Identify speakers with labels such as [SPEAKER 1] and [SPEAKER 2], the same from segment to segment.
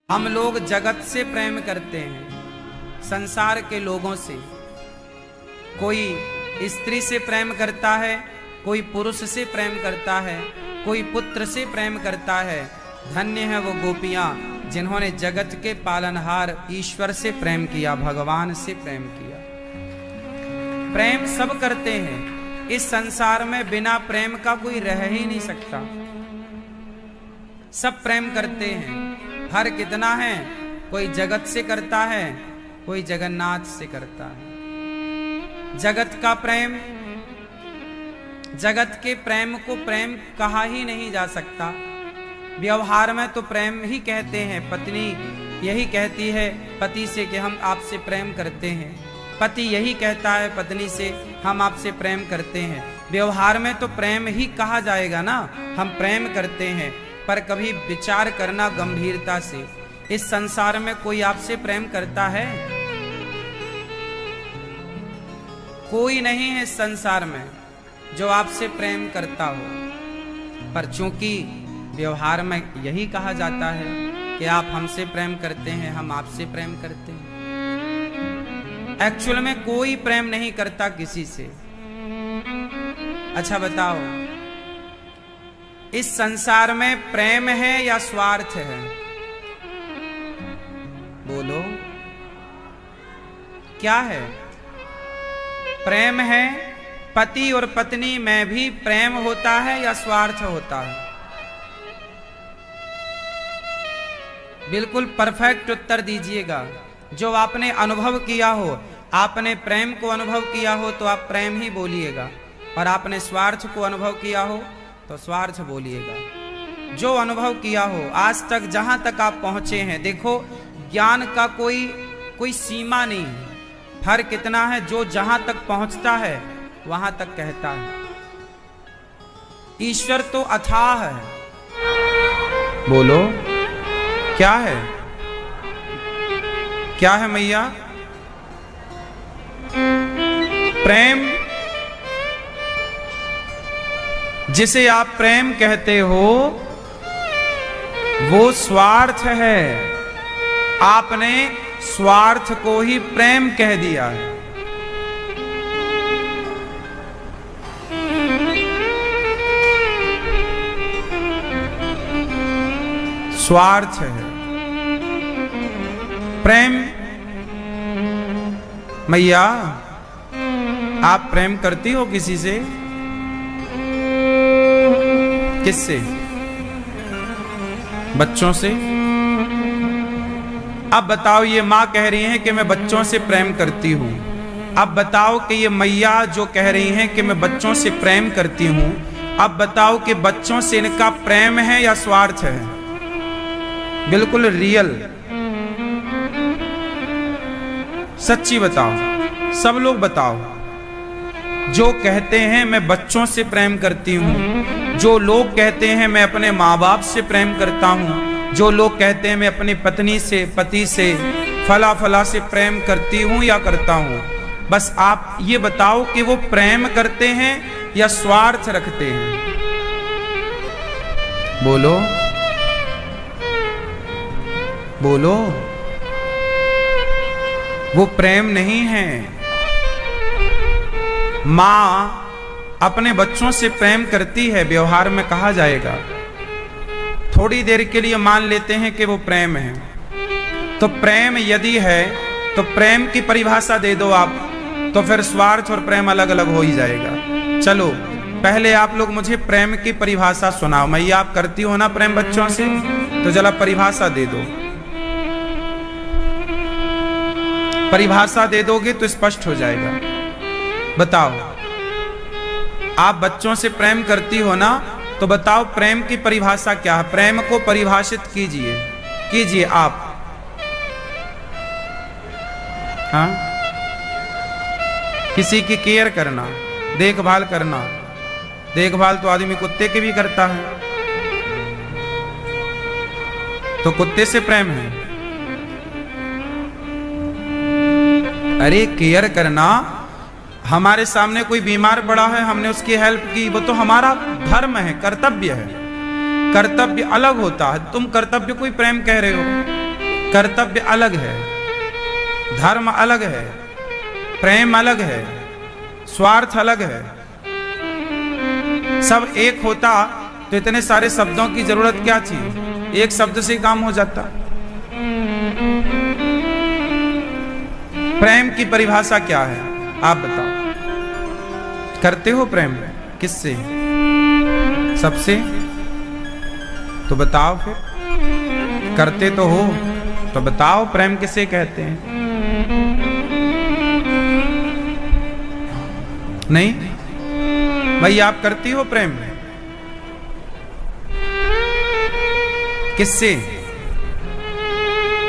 [SPEAKER 1] हम लोग जगत से प्रेम करते हैं, संसार के लोगों से। कोई स्त्री से प्रेम करता है, कोई पुरुष से प्रेम करता है, कोई पुत्र से प्रेम करता है। धन्य है वो गोपियां जिन्होंने जगत के पालनहार ईश्वर से प्रेम किया, भगवान से प्रेम किया। प्रेम सब करते हैं। इस संसार में बिना प्रेम का कोई रह ही नहीं सकता। सब प्रेम करते हैं। फर्क कितना है, कोई जगत से करता है, कोई जगन्नाथ से करता है। जगत का प्रेम, जगत के प्रेम को प्रेम कहा ही नहीं जा सकता। व्यवहार में तो प्रेम ही कहते हैं। पत्नी यही कहती है पति से कि हम आपसे प्रेम करते हैं। पति यही कहता है पत्नी से हम आपसे प्रेम करते हैं। व्यवहार में तो प्रेम ही कहा जाएगा ना, हम प्रेम करते हैं। पर कभी विचार करना गंभीरता से, इस संसार में कोई आपसे प्रेम करता है? कोई नहीं है इस संसार में जो आपसे प्रेम करता हो। पर चूंकि व्यवहार में यही कहा जाता है कि आप हमसे प्रेम करते हैं, हम आपसे प्रेम करते हैं। एक्चुअल में कोई प्रेम नहीं करता किसी से। अच्छा बताओ, इस संसार में प्रेम है या स्वार्थ है? बोलो, क्या है? प्रेम है। पति और पत्नी में भी प्रेम होता है या स्वार्थ होता है? बिल्कुल परफेक्ट उत्तर दीजिएगा। जो आपने अनुभव किया हो, आपने प्रेम को अनुभव किया हो तो आप प्रेम ही बोलिएगा, और आपने स्वार्थ को अनुभव किया हो तो स्वार्थ बोलिएगा। जो अनुभव किया हो, आज तक जहां तक आप पहुंचे हैं, देखो ज्ञान का कोई सीमा नहीं है। फर्क कितना है, जो जहां तक पहुंचता है वहां तक कहता है। ईश्वर तो अथाह है। बोलो, क्या है? क्या है मैया? प्रेम। जिसे आप प्रेम कहते हो वो स्वार्थ है। आपने स्वार्थ को ही प्रेम कह दिया है। स्वार्थ है प्रेम। मैया, आप प्रेम करती हो किसी से? किससे? बच्चों से। अब बताओ, ये मां कह रही है कि मैं बच्चों से प्रेम करती हूं। अब बताओ कि ये मैया जो कह रही हैं कि मैं बच्चों से प्रेम करती हूं, अब बताओ कि बच्चों से इनका प्रेम है या स्वार्थ है? बिल्कुल रियल, सच्ची बताओ, सब लोग बताओ। जो कहते हैं मैं बच्चों से प्रेम करती हूं, जो लोग कहते हैं मैं अपने माँ बाप से प्रेम करता हूं, जो लोग कहते हैं मैं अपनी पत्नी से, पति से, फला फला से प्रेम करती हूं या करता हूं, बस आप ये बताओ कि वो प्रेम करते हैं या स्वार्थ रखते हैं? बोलो बोलो। वो प्रेम नहीं है। मां अपने बच्चों से प्रेम करती है, व्यवहार में कहा जाएगा। थोड़ी देर के लिए मान लेते हैं कि वो प्रेम है। तो प्रेम यदि है तो प्रेम की परिभाषा दे दो आप, तो फिर स्वार्थ और प्रेम अलग अलग हो ही जाएगा। चलो पहले आप लोग मुझे प्रेम की परिभाषा सुनाओ। मैया, आप करती हो ना प्रेम बच्चों से, तो जरा परिभाषा दे दो। परिभाषा दे दोगे तो स्पष्ट हो जाएगा। बताओ, आप बच्चों से प्रेम करती हो ना, तो बताओ प्रेम की परिभाषा क्या है? प्रेम को परिभाषित कीजिए आप। हाँ, किसी की केयर करना, देखभाल करना। देखभाल तो आदमी कुत्ते की भी करता है, तो कुत्ते से प्रेम है। अरे केयर करना, हमारे सामने कोई बीमार पड़ा है, हमने उसकी हेल्प की, वो तो हमारा धर्म है, कर्तव्य है। कर्तव्य अलग होता है। तुम कर्तव्य कोई प्रेम कह रहे हो? कर्तव्य अलग है, धर्म अलग है, प्रेम अलग है, स्वार्थ अलग है। सब एक होता तो इतने सारे शब्दों की जरूरत क्या थी, एक शब्द से काम हो जाता। प्रेम की परिभाषा क्या है आप बताओ? करते हो प्रेम किससे? सबसे? तो बताओ फिर, करते तो हो तो बताओ प्रेम किसे कहते हैं? नहीं भाई, आप करती हो प्रेम किससे?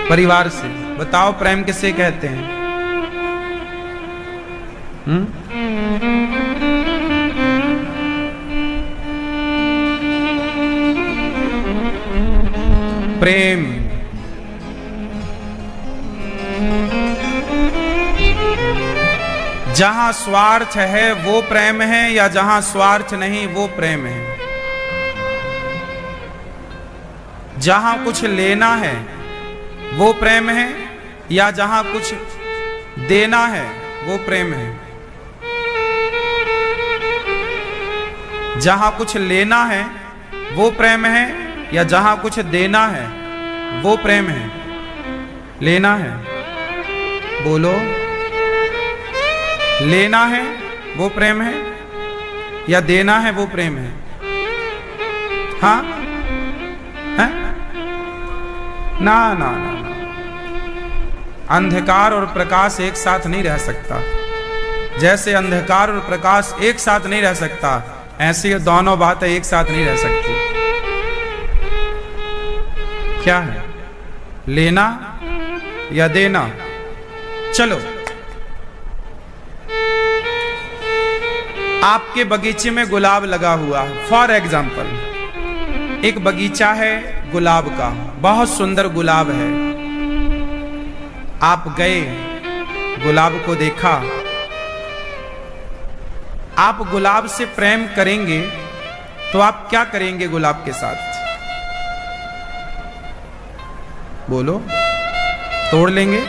[SPEAKER 1] परिवार से। बताओ प्रेम किसे कहते हैं? प्रेम जहां स्वार्थ है वो प्रेम है, या जहां स्वार्थ नहीं वो प्रेम है? जहां कुछ लेना है वो प्रेम है, या जहां कुछ देना है वो प्रेम है? जहां कुछ लेना है वो प्रेम है, या जहां कुछ देना है वो प्रेम है? लेना है, बोलो। लेना है वो प्रेम है, या देना है वो प्रेम है? हाँ है? ना ना ना ना, अंधकार और प्रकाश एक साथ नहीं रह सकता। जैसे अंधकार और प्रकाश एक साथ नहीं रह सकता, ऐसे ये दोनों बातें एक साथ नहीं रह सकती। क्या है, लेना या देना? चलो, आपके बगीचे में गुलाब लगा हुआ है, फॉर एग्जाम्पल एक बगीचा है गुलाब का, बहुत सुंदर गुलाब है। आप गए, गुलाब को देखा, आप गुलाब से प्रेम करेंगे तो आप क्या करेंगे गुलाब के साथ? बोलो। तोड़ लेंगे?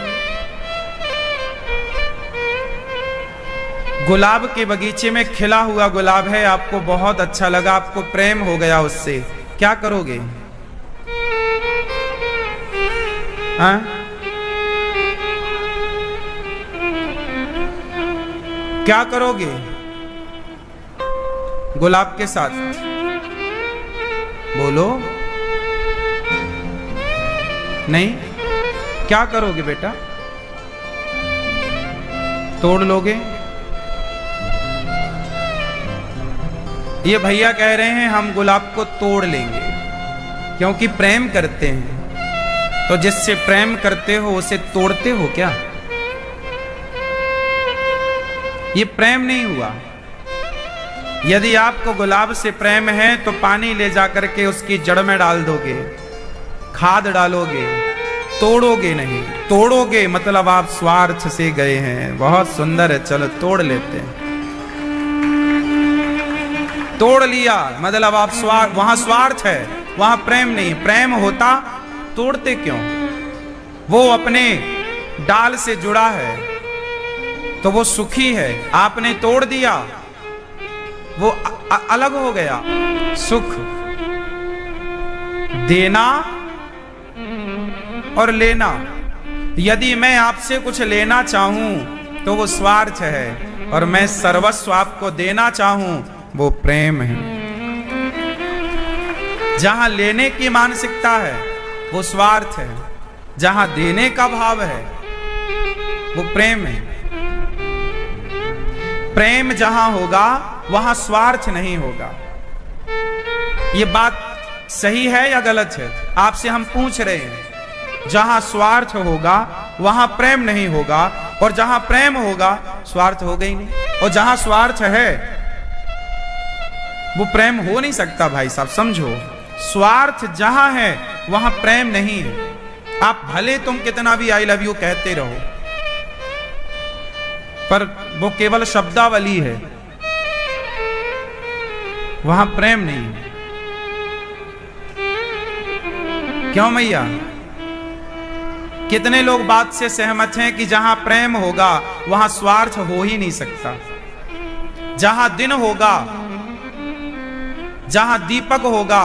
[SPEAKER 1] गुलाब के बगीचे में खिला हुआ गुलाब है, आपको बहुत अच्छा लगा, आपको प्रेम हो गया उससे, क्या करोगे? हाँ? क्या करोगे गुलाब के साथ? बोलो। नहीं, क्या करोगे बेटा? तोड़ लोगे? ये भैया कह रहे हैं हम गुलाब को तोड़ लेंगे, क्योंकि प्रेम करते हैं। तो जिससे प्रेम करते हो उसे तोड़ते हो क्या? ये प्रेम नहीं हुआ। यदि आपको गुलाब से प्रेम है तो पानी ले जाकर के उसकी जड़ में डाल दोगे, खाद डालोगे, तोड़ोगे नहीं। तोड़ोगे मतलब आप स्वार्थ से गए हैं। बहुत सुंदर है, चलो तोड़ लेते हैं। तोड़ लिया मतलब आप वहां स्वार्थ है, वहां प्रेम नहीं। प्रेम होता तोड़ते क्यों? वो अपने डाल से जुड़ा है तो वो सुखी है, आपने तोड़ दिया, वो अलग हो गया। सुख देना और लेना। यदि मैं आपसे कुछ लेना चाहूं तो वो स्वार्थ है, और मैं सर्वस्व आपको देना चाहूं वो प्रेम है। जहां लेने की मानसिकता है वो स्वार्थ है, जहां देने का भाव है वो प्रेम है। प्रेम जहां होगा वहां स्वार्थ नहीं होगा। ये बात सही है या गलत है? आपसे हम पूछ रहे हैं। जहां स्वार्थ होगा वहां प्रेम नहीं होगा, और जहां प्रेम होगा स्वार्थ होगा ही नहीं। और जहां स्वार्थ है वो प्रेम हो नहीं सकता। भाई साहब समझो, स्वार्थ जहां है वहां प्रेम नहीं है। आप भले तुम कितना भी आई लव यू कहते रहो, पर वो केवल शब्दावली है, वहां प्रेम नहीं है। क्यों मैया? कितने लोग बात से सहमत हैं कि जहां प्रेम होगा वहां स्वार्थ हो ही नहीं सकता। जहां दिन होगा, जहां दीपक होगा,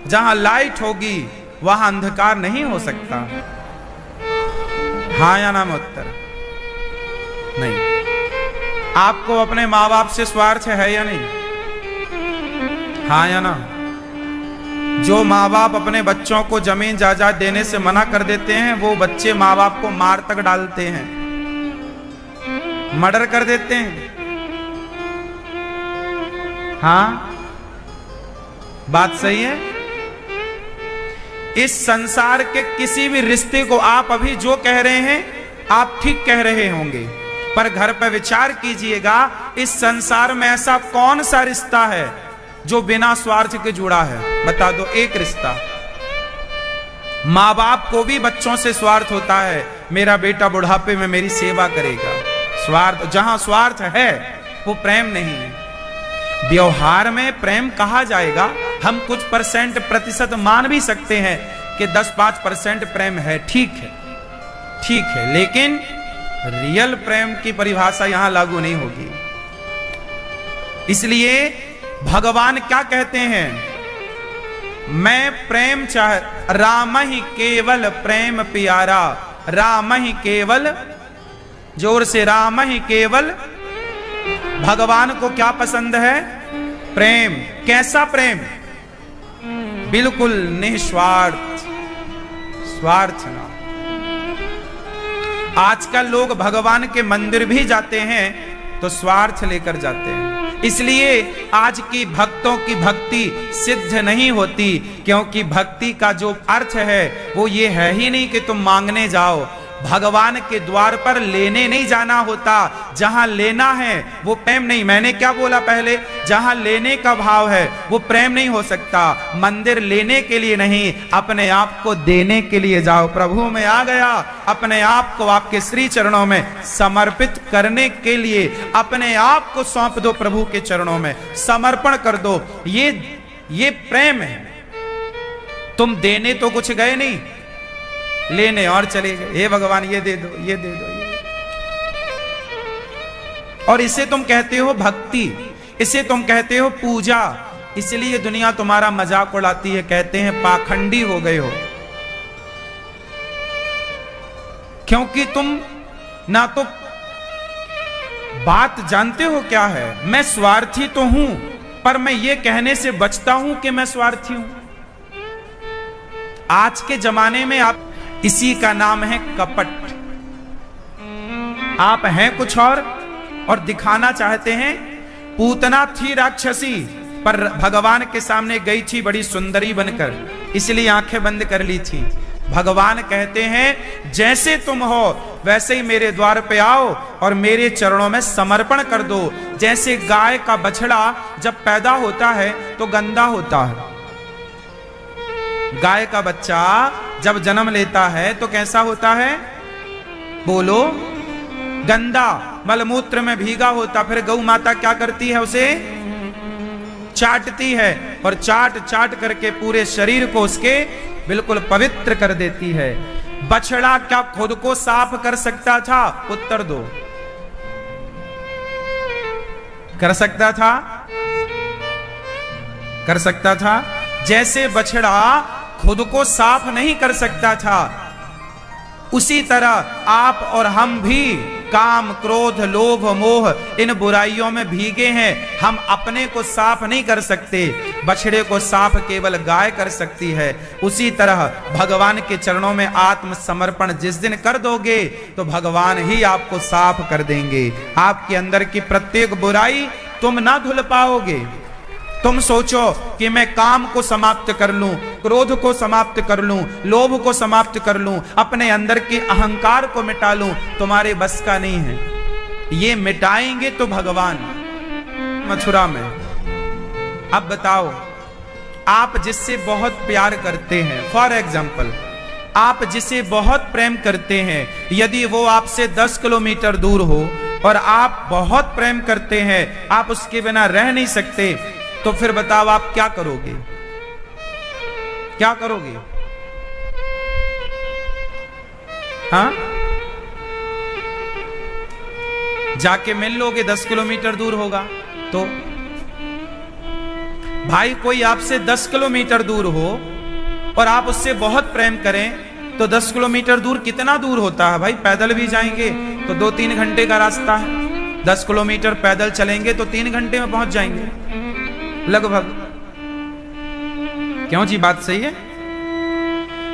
[SPEAKER 1] जहां लाइट होगी, वहां अंधकार नहीं हो सकता। हाँ या ना में उत्तर नहीं। आपको अपने माँ बाप से स्वार्थ है या नहीं? हाँ या ना? जो माँ बाप अपने बच्चों को जमीन जायदाद देने से मना कर देते हैं, वो बच्चे माँ बाप को मार तक डालते हैं, मर्डर कर देते हैं। हाँ, बात सही है। इस संसार के किसी भी रिश्ते को आप अभी जो कह रहे हैं, आप ठीक कह रहे होंगे, पर घर पर विचार कीजिएगा, इस संसार में ऐसा कौन सा रिश्ता है जो बिना स्वार्थ के जुड़ा है? बता दो एक रिश्ता। माँ बाप को भी बच्चों से स्वार्थ होता है, मेरा बेटा बुढ़ापे में मेरी सेवा करेगा। स्वार्थ, जहां स्वार्थ है वो प्रेम नहीं है। व्यवहार में प्रेम कहा जाएगा, हम कुछ प्रतिशत मान भी सकते हैं कि 10-5% प्रेम है, ठीक है, ठीक है, लेकिन रियल प्रेम की परिभाषा यहां लागू नहीं होगी। इसलिए भगवान क्या कहते हैं? मैं प्रेम चाह, राम ही केवल प्रेम प्यारा, राम ही केवल, जोर से, राम ही केवल। भगवान को क्या पसंद है? प्रेम। कैसा प्रेम? बिल्कुल निस्वार्थ, स्वार्थ ना। आजकल लोग भगवान के मंदिर भी जाते हैं तो स्वार्थ लेकर जाते हैं, इसलिए आज की भक्तों की भक्ति सिद्ध नहीं होती, क्योंकि भक्ति का जो अर्थ है वो ये है ही नहीं कि तुम मांगने जाओ। भगवान के द्वार पर लेने नहीं जाना होता, जहां लेना है वो प्रेम नहीं। मैंने क्या बोला पहले? जहां लेने का भाव है वो प्रेम नहीं हो सकता। मंदिर लेने के लिए नहीं, अपने आप को देने के लिए जाओ। प्रभु में आ गया, अपने आप को आपके श्री चरणों में समर्पित करने के लिए अपने आप को सौंप दो, प्रभु के चरणों में समर्पण कर दो। ये प्रेम है। तुम देने तो कुछ गए नहीं, लेने और चले गए। हे भगवान ये दे दो, ये दे दो, ये। और इसे तुम कहते हो भक्ति, इसे तुम कहते हो पूजा। इसलिए दुनिया तुम्हारा मजाक उड़ाती है, कहते हैं पाखंडी हो गए हो, क्योंकि तुम ना तो बात जानते हो क्या है। मैं स्वार्थी तो हूं, पर मैं ये कहने से बचता हूं कि मैं स्वार्थी हूं। आज के जमाने में आप, इसी का नाम है कपट। आप हैं कुछ और दिखाना चाहते हैं। पूतना थी राक्षसी, पर भगवान के सामने गई थी बड़ी सुंदरी बनकर, इसलिए आंखें बंद कर ली थी। भगवान कहते हैं जैसे तुम हो वैसे ही मेरे द्वार पे आओ और मेरे चरणों में समर्पण कर दो। जैसे गाय का बछड़ा जब पैदा होता है तो गंदा होता है, गाय का बच्चा जब जन्म लेता है तो कैसा होता है? बोलो, गंदा, मलमूत्र में भीगा होता। फिर गौ माता क्या करती है? उसे चाटती है, और चाट चाट करके पूरे शरीर को उसके बिल्कुल पवित्र कर देती है। बछड़ा क्या खुद को साफ कर सकता था? उत्तर दो। कर सकता था? कर सकता था। जैसे बछड़ा खुद को साफ नहीं कर सकता था, उसी तरह आप और हम भी काम, क्रोध, लोभ, मोह इन बुराइयों में भीगे हैं। हम अपने को साफ नहीं कर सकते, बछड़े को साफ केवल गाय कर सकती है। उसी तरह भगवान के चरणों में आत्मसमर्पण जिस दिन कर दोगे तो भगवान ही आपको साफ कर देंगे। आपके अंदर की प्रत्येक बुराई तुम ना धुल पाओगे। तुम सोचो कि मैं काम को समाप्त कर लूं, क्रोध को समाप्त कर लूं, लोभ को समाप्त कर लूं, अपने अंदर के अहंकार को मिटा लूं, तुम्हारे बस का नहीं है। ये मिटाएंगे तो भगवान मथुरा में। अब बताओ, आप जिससे बहुत प्यार करते हैं, फॉर एग्जाम्पल आप जिसे बहुत प्रेम करते हैं, यदि वो आपसे 10 किलोमीटर दूर हो और आप बहुत प्रेम करते हैं, आप उसके बिना रह नहीं सकते, तो फिर बताओ आप क्या करोगे? क्या करोगे? हाँ, जाके मिल लोगे, 10 किलोमीटर दूर होगा तो। भाई कोई आपसे 10 किलोमीटर दूर हो और आप उससे बहुत प्रेम करें तो 10 किलोमीटर दूर कितना दूर होता है भाई? पैदल भी जाएंगे तो 2-3 घंटे का रास्ता है। 10 किलोमीटर पैदल चलेंगे तो 3 घंटे में पहुंच जाएंगे लगभग। क्यों जी, बात सही है?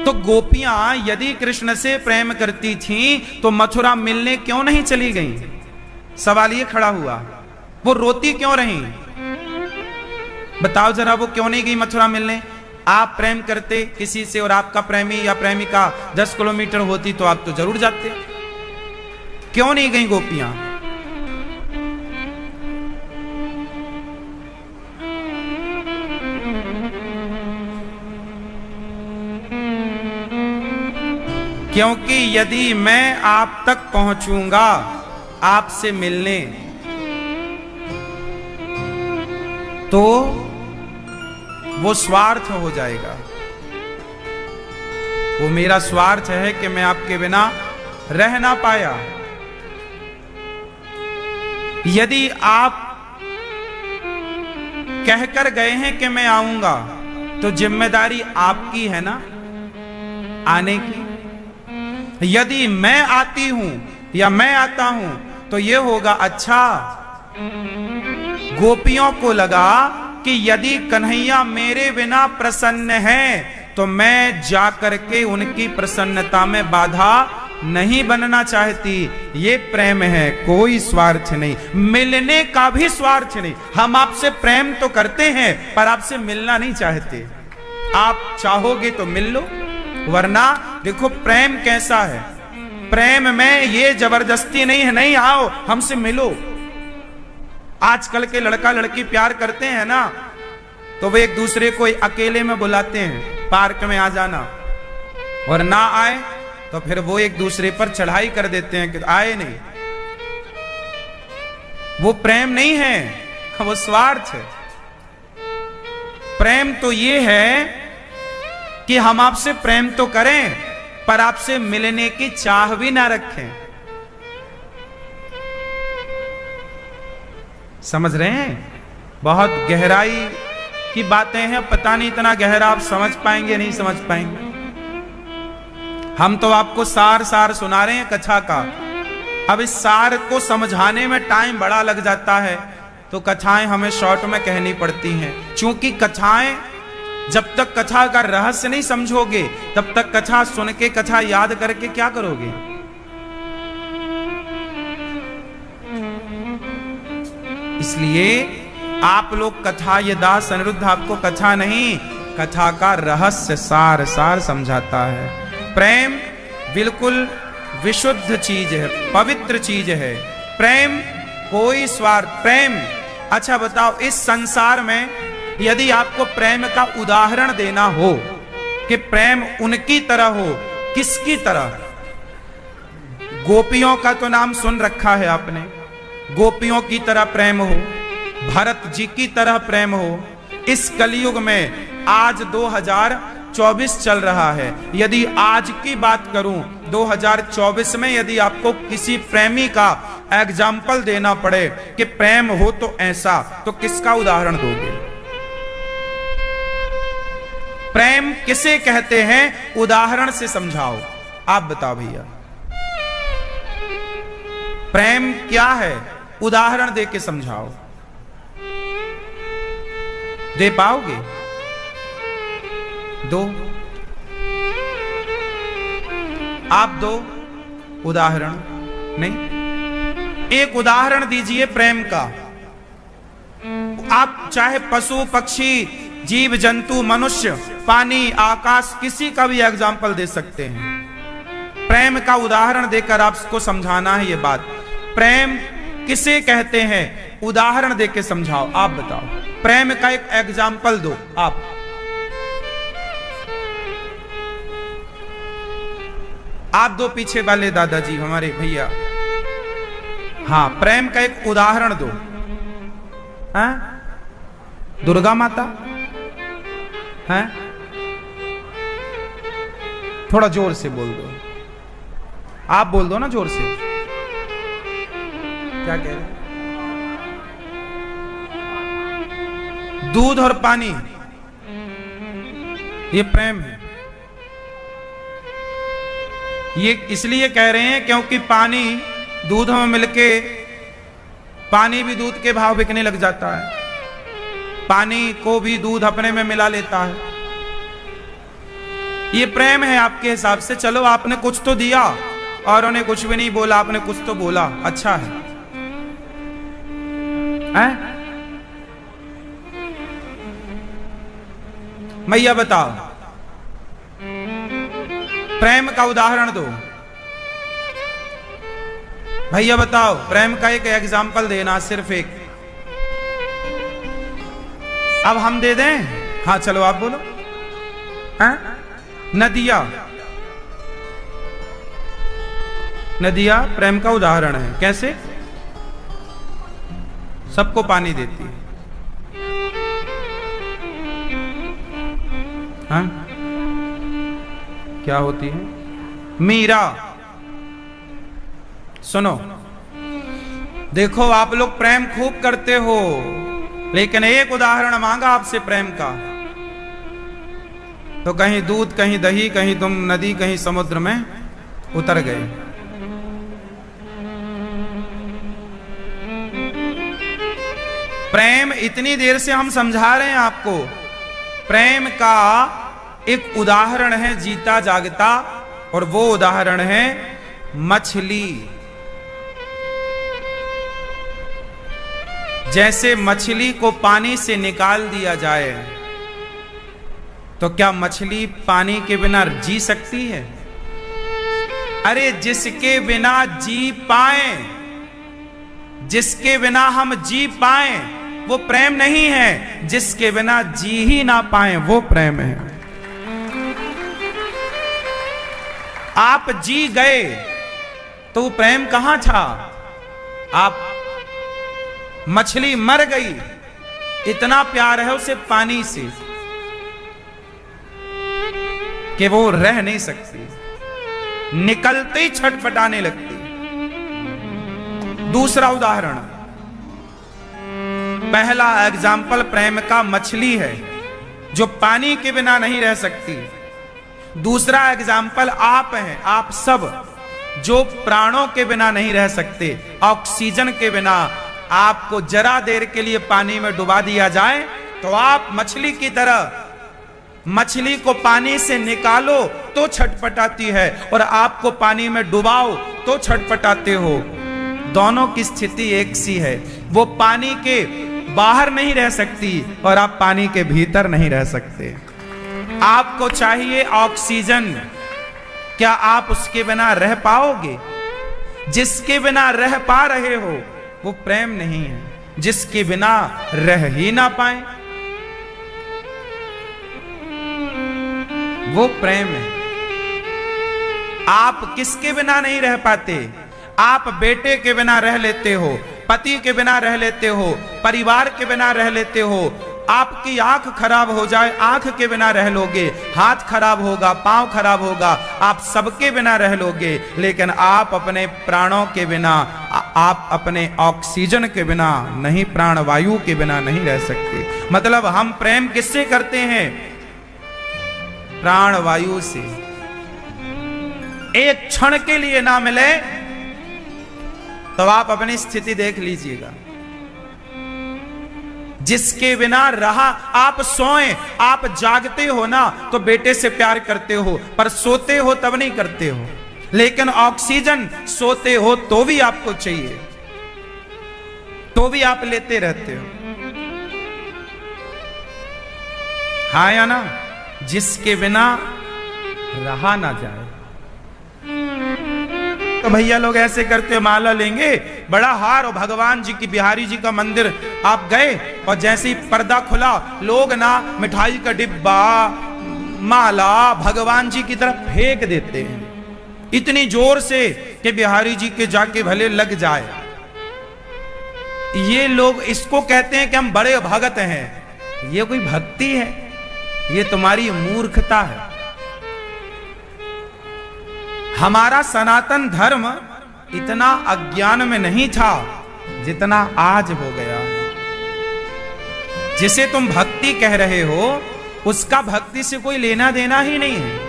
[SPEAKER 1] तो गोपियां यदि कृष्ण से प्रेम करती थीं तो मथुरा मिलने क्यों नहीं चली गईं? सवाल ये खड़ा हुआ। वो रोती क्यों रहीं? बताओ जरा, वो क्यों नहीं गई मथुरा मिलने? आप प्रेम करते किसी से और आपका प्रेमी या प्रेमिका 10 किलोमीटर होती तो आप तो जरूर जाते। क्यों नहीं गई गोपियां? क्योंकि यदि मैं आप तक पहुंचूंगा आपसे मिलने तो वो स्वार्थ हो जाएगा। वो मेरा स्वार्थ है कि मैं आपके बिना रह ना पाया। यदि आप कहकर गए हैं कि मैं आऊंगा तो जिम्मेदारी आपकी है ना आने की। यदि मैं आती हूं या मैं आता हूं तो यह होगा अच्छा। गोपियों को लगा कि यदि कन्हैया मेरे बिना प्रसन्न है तो मैं जाकर के उनकी प्रसन्नता में बाधा नहीं बनना चाहती। ये प्रेम है, कोई स्वार्थ नहीं, मिलने का भी स्वार्थ नहीं। हम आपसे प्रेम तो करते हैं पर आपसे मिलना नहीं चाहते। आप चाहोगे तो मिल लो, वरना देखो प्रेम कैसा है। प्रेम में ये जबरदस्ती नहीं है, नहीं आओ हमसे मिलो। आजकल के लड़का लड़की प्यार करते हैं ना तो वे एक दूसरे को अकेले में बुलाते हैं, पार्क में आ जाना, और ना आए तो फिर वो एक दूसरे पर चढ़ाई कर देते हैं कि आए नहीं। वो प्रेम नहीं है, वो स्वार्थ है। प्रेम तो ये है कि हम आपसे प्रेम तो करें पर आपसे मिलने की चाह भी ना रखें। समझ रहे हैं? बहुत गहराई की बातें हैं। पता नहीं इतना गहरा आप समझ पाएंगे नहीं समझ पाएंगे। हम तो आपको सार सार सुना रहे हैं कथा का। अब इस सार को समझाने में टाइम बड़ा लग जाता है तो कथाएं हमें शॉर्ट में कहनी पड़ती हैं। क्योंकि कथाएं, जब तक कथा का रहस्य नहीं समझोगे तब तक कथा सुन के, कथा याद करके क्या करोगे? इसलिए आप लोग कथा, ये दास अनिरुद्ध आपको कथा नहीं, कथा का रहस्य सार सार समझाता है। प्रेम बिल्कुल विशुद्ध चीज है, पवित्र चीज है। प्रेम कोई स्वार्थ, प्रेम। अच्छा बताओ, इस संसार में यदि आपको प्रेम का उदाहरण देना हो कि प्रेम उनकी तरह हो, किसकी तरह? गोपियों का तो नाम सुन रखा है आपने। गोपियों की तरह प्रेम हो, भरत जी की तरह प्रेम हो। इस कलयुग में आज 2024 चल रहा है। यदि आज की बात करूं, 2024 में यदि आपको किसी प्रेमी का एग्जाम्पल देना पड़े कि प्रेम हो तो ऐसा, तो किसका उदाहरण दोगे? प्रेम किसे कहते हैं? उदाहरण से समझाओ। आप बताओ भैया, प्रेम क्या है? उदाहरण दे के समझाओ। दे पाओगे? दो, आप दो उदाहरण। नहीं, एक उदाहरण दीजिए प्रेम का। आप चाहे पशु पक्षी, जीव जंतु, मनुष्य, पानी, आकाश, किसी का भी एग्जाम्पल दे सकते हैं। प्रेम का उदाहरण देकर आपको समझाना है ये बात। प्रेम किसे कहते हैं? उदाहरण देके समझाओ। आप बताओ, प्रेम का एक एग्जाम्पल दो। आप दो, पीछे वाले दादाजी हमारे भैया। हाँ, प्रेम का एक उदाहरण दो। हाँ? दुर्गा माता है? थोड़ा जोर से बोल दो। आप बोल दो ना जोर से, क्या कह रहे हैं? दूध और पानी ये प्रेम है। ये इसलिए कह रहे हैं क्योंकि पानी दूध में मिलके, पानी भी दूध के भाव बिकने लग जाता है, पानी को भी दूध अपने में मिला लेता है। ये प्रेम है आपके हिसाब से। चलो आपने कुछ तो दिया और उन्हें कुछ भी नहीं बोला, आपने कुछ तो बोला, अच्छा है, हैं? मैया बताओ, प्रेम का उदाहरण दो। भैया बताओ, प्रेम का एक एग्जाम्पल देना, सिर्फ एक। अब हम दे दें? हाँ चलो आप बोलो। हैं? नदियां, नदियां प्रेम का उदाहरण है। कैसे? सबको पानी देती है। हाँ? क्या होती है? मीरा, सुनो, देखो आप लोग प्रेम खूब करते हो, लेकिन एक उदाहरण मांगा आपसे प्रेम का, तो कहीं दूध, कहीं दही, कहीं तुम नदी, कहीं समुद्र में उतर गए। प्रेम इतनी देर से हम समझा रहे हैं आपको, प्रेम का एक उदाहरण है जीता जागता, और वो उदाहरण है मछली। जैसे मछली को पानी से निकाल दिया जाए, तो क्या मछली पानी के बिना जी सकती है? अरे जिसके बिना जी पाए, जिसके बिना हम जी पाए वो प्रेम नहीं है, जिसके बिना जी ही ना पाए वो प्रेम है। आप जी गए तो वो प्रेम कहां था? आप, मछली मर गई, इतना प्यार है उसे पानी से कि वो रह नहीं सकती, निकलते ही छटपटाने लगती। दूसरा उदाहरण, पहला एग्जाम्पल प्रेम का मछली है जो पानी के बिना नहीं रह सकती। दूसरा एग्जाम्पल आप हैं, आप सब जो प्राणों के बिना नहीं रह सकते। ऑक्सीजन के बिना आपको जरा देर के लिए पानी में डुबा दिया जाए तो आप मछली की तरह, मछली को पानी से निकालो तो छटपटाती है, और आपको पानी में डुबाओ तो छटपटाते हो। दोनों की स्थिति एक सी है। वो पानी के बाहर नहीं रह सकती और आप पानी के भीतर नहीं रह सकते। आपको चाहिए ऑक्सीजन, क्या आप उसके बिना रह पाओगे? जिसके बिना रह पा रहे हो वो प्रेम नहीं है, जिसके बिना रह ही ना पाए वो प्रेम है। आप किसके बिना नहीं रह पाते? आप बेटे के बिना रह लेते हो, पति के बिना रह लेते हो, परिवार के बिना रह लेते हो। आपकी आंख खराब हो जाए, आंख के बिना रह लोगे, हाथ खराब होगा, पांव खराब होगा, आप सबके बिना रह लोगे, लेकिन आप अपने प्राणों के बिना, आप अपने ऑक्सीजन के बिना नहीं, प्राणवायु के बिना नहीं रह सकते। मतलब हम प्रेम किससे करते हैं? प्राणवायु से। एक क्षण के लिए ना मिले तो आप अपनी स्थिति देख लीजिएगा। जिसके बिना रहा, आप सोए, आप जागते हो ना तो बेटे से प्यार करते हो, पर सोते हो तब नहीं करते हो। लेकिन ऑक्सीजन सोते हो तो भी आपको चाहिए, तो भी आप लेते रहते हो। हाँ या ना? जिसके बिना रहा ना जाए। तो भैया लोग ऐसे करते, माला लेंगे, बड़ा हार, और भगवान जी की, बिहारी जी का मंदिर आप गए और जैसे ही पर्दा खुला, लोग ना मिठाई का डिब्बा, माला भगवान जी की तरफ फेंक देते हैं इतनी जोर से कि बिहारी जी के जाके भले लग जाए। ये लोग इसको कहते हैं कि हम बड़े भगत हैं। ये कोई भक्ति है? ये तुम्हारी मूर्खता है। हमारा सनातन धर्म इतना अज्ञान में नहीं था जितना आज हो गया। जिसे तुम भक्ति कह रहे हो उसका भक्ति से कोई लेना देना ही नहीं है।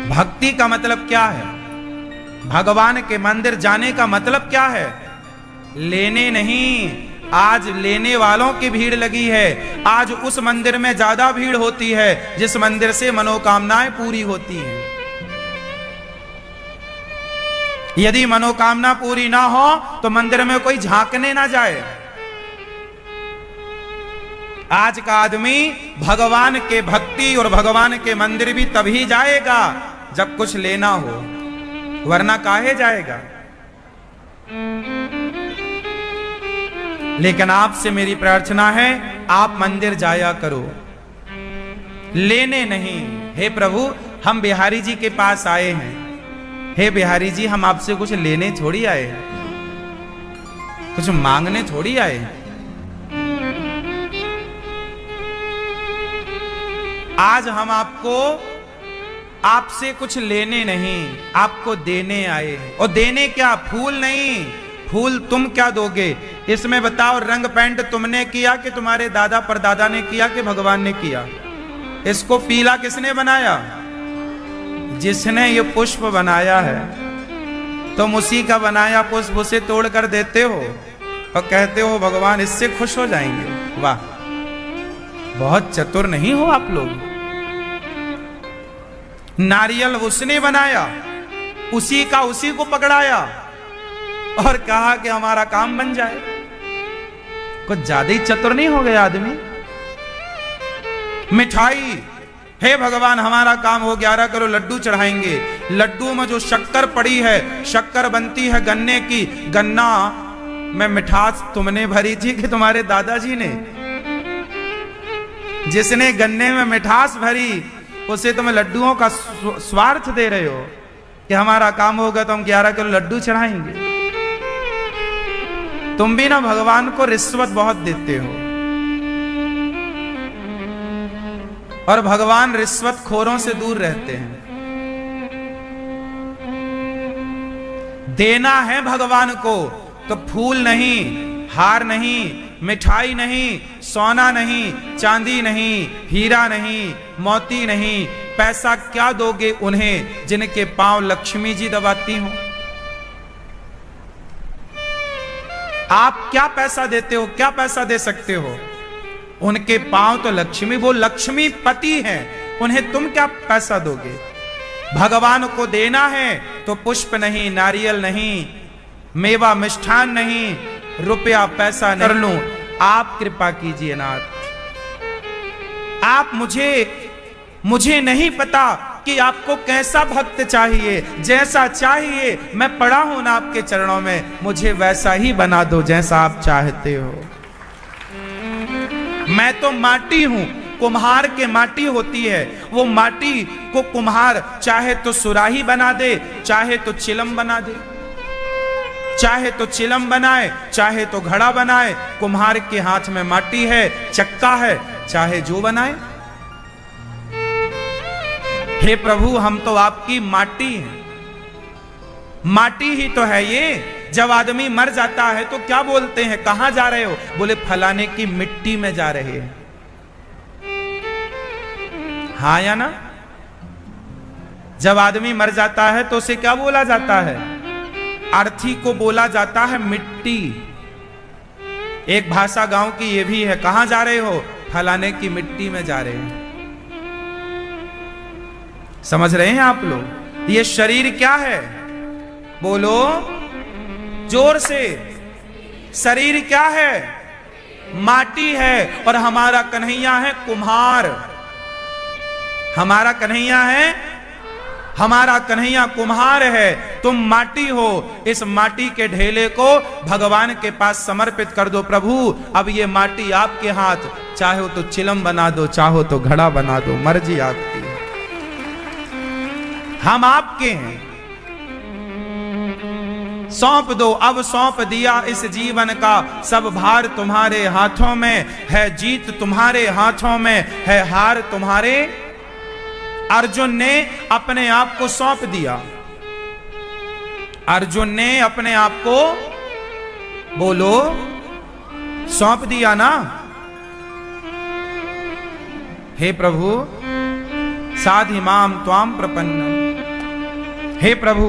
[SPEAKER 1] भक्ति का मतलब क्या है? भगवान के मंदिर जाने का मतलब क्या है? लेने नहीं। आज लेने वालों की भीड़ लगी है। आज उस मंदिर में ज्यादा भीड़ होती है जिस मंदिर से मनोकामनाएं पूरी होती हैं। यदि मनोकामना पूरी ना हो तो मंदिर में कोई झांकने ना जाए। आज का आदमी भगवान के भक्ति और भगवान के मंदिर भी तभी जाएगा जब कुछ लेना हो, वरना काहे जाएगा। लेकिन आपसे मेरी प्रार्थना है, आप मंदिर जाया करो, लेने नहीं। हे प्रभु, हम बिहारी जी के पास आए हैं। हे बिहारी जी, हम आपसे कुछ लेने थोड़ी आए हैं, कुछ मांगने थोड़ी आए हैं। आज हम आपसे कुछ लेने नहीं, आपको देने आए। और देने क्या? फूल नहीं। फूल तुम क्या दोगे? इसमें बताओ, रंग पेंट तुमने किया कि तुम्हारे दादा परदादा ने किया कि भगवान ने किया? इसको पीला किसने बनाया? जिसने ये पुष्प बनाया है। तुम उसी का बनाया पुष्प उसे तोड़ कर देते हो और कहते हो भगवान इससे खुश हो जाएंगे। वाह, बहुत चतुर नहीं हो आप लोग। नारियल उसने बनाया, उसी का उसी को पकड़ाया और कहा कि हमारा काम बन जाए। कुछ ज्यादा ही चतुर नहीं हो गया आदमी? मिठाई, हे भगवान हमारा काम हो, 11 किलो लड्डू चढ़ाएंगे। लड्डू में जो शक्कर पड़ी है, शक्कर बनती है गन्ने की। गन्ना में मिठास तुमने भरी थी कि तुम्हारे दादाजी ने? जिसने गन्ने में मिठास भरी उसे तुम लड्डुओं का स्वार्थ दे रहे हो कि हमारा काम होगा तो हम 11 किलो लड्डू चढ़ाएंगे। तुम भी ना भगवान को रिश्वत बहुत देते हो, और भगवान रिश्वत खोरों से दूर रहते हैं। देना है भगवान को तो फूल नहीं, हार नहीं, मिठाई नहीं, सोना नहीं, चांदी नहीं, हीरा नहीं, मोती नहीं। पैसा क्या दोगे उन्हें जिनके पांव लक्ष्मी जी दबाती हो? आप क्या पैसा देते हो? क्या पैसा दे सकते हो? उनके पांव तो लक्ष्मी, वो लक्ष्मी पति हैं, उन्हें तुम क्या पैसा दोगे? भगवान को देना है तो पुष्प नहीं, नारियल नहीं, मेवा मिष्ठान नहीं, रुपया पैसा नहीं। कर लूं, आप कृपा कीजिए नाथ। आप मुझे नहीं पता कि आपको कैसा भक्त चाहिए, जैसा चाहिए मैं पड़ा हूं ना आपके चरणों में, मुझे वैसा ही बना दो जैसा आप चाहते हो। मैं तो माटी हूं, कुम्हार के माटी होती है। वो माटी को कुम्हार चाहे तो सुराही बना दे, चाहे तो चिलम बना दे, चाहे तो चिलम बनाए, चाहे तो घड़ा बनाए। कुम्हार के हाथ में माटी है, चक्का है, चाहे जो बनाए। हे प्रभु, हम तो आपकी माटी हैं। माटी ही तो है ये। जब आदमी मर जाता है तो क्या बोलते हैं? कहां जा रहे हो? बोले फलाने की मिट्टी में जा रहे हैं। हाँ या ना? जब आदमी मर जाता है तो उसे क्या बोला जाता है? अर्थी को बोला जाता है मिट्टी। एक भाषा गांव की ये भी है। कहां जा रहे हो? फलाने की मिट्टी में जा रहे हैं। समझ रहे हैं आप लोग? ये शरीर क्या है? बोलो जोर से। शरीर क्या है? माटी है। और हमारा कन्हैया है कुम्हार। हमारा कन्हैया है, हमारा कन्हैया कुम्हार है। तुम माटी हो। इस माटी के ढेले को भगवान के पास समर्पित कर दो। प्रभु अब ये माटी आपके हाथ, चाहो तो चिलम बना दो, चाहो तो घड़ा बना दो, मर्जी आपकी। हम आपके हैं। सौंप दो, अब सौंप दिया इस जीवन का सब भार तुम्हारे हाथों में है। जीत तुम्हारे हाथों में है, हार तुम्हारे। अर्जुन ने अपने आप को सौंप दिया। अर्जुन ने अपने आप को, बोलो, सौंप दिया ना। हे प्रभु साधि माम त्वाम प्रपन्नम, हे प्रभु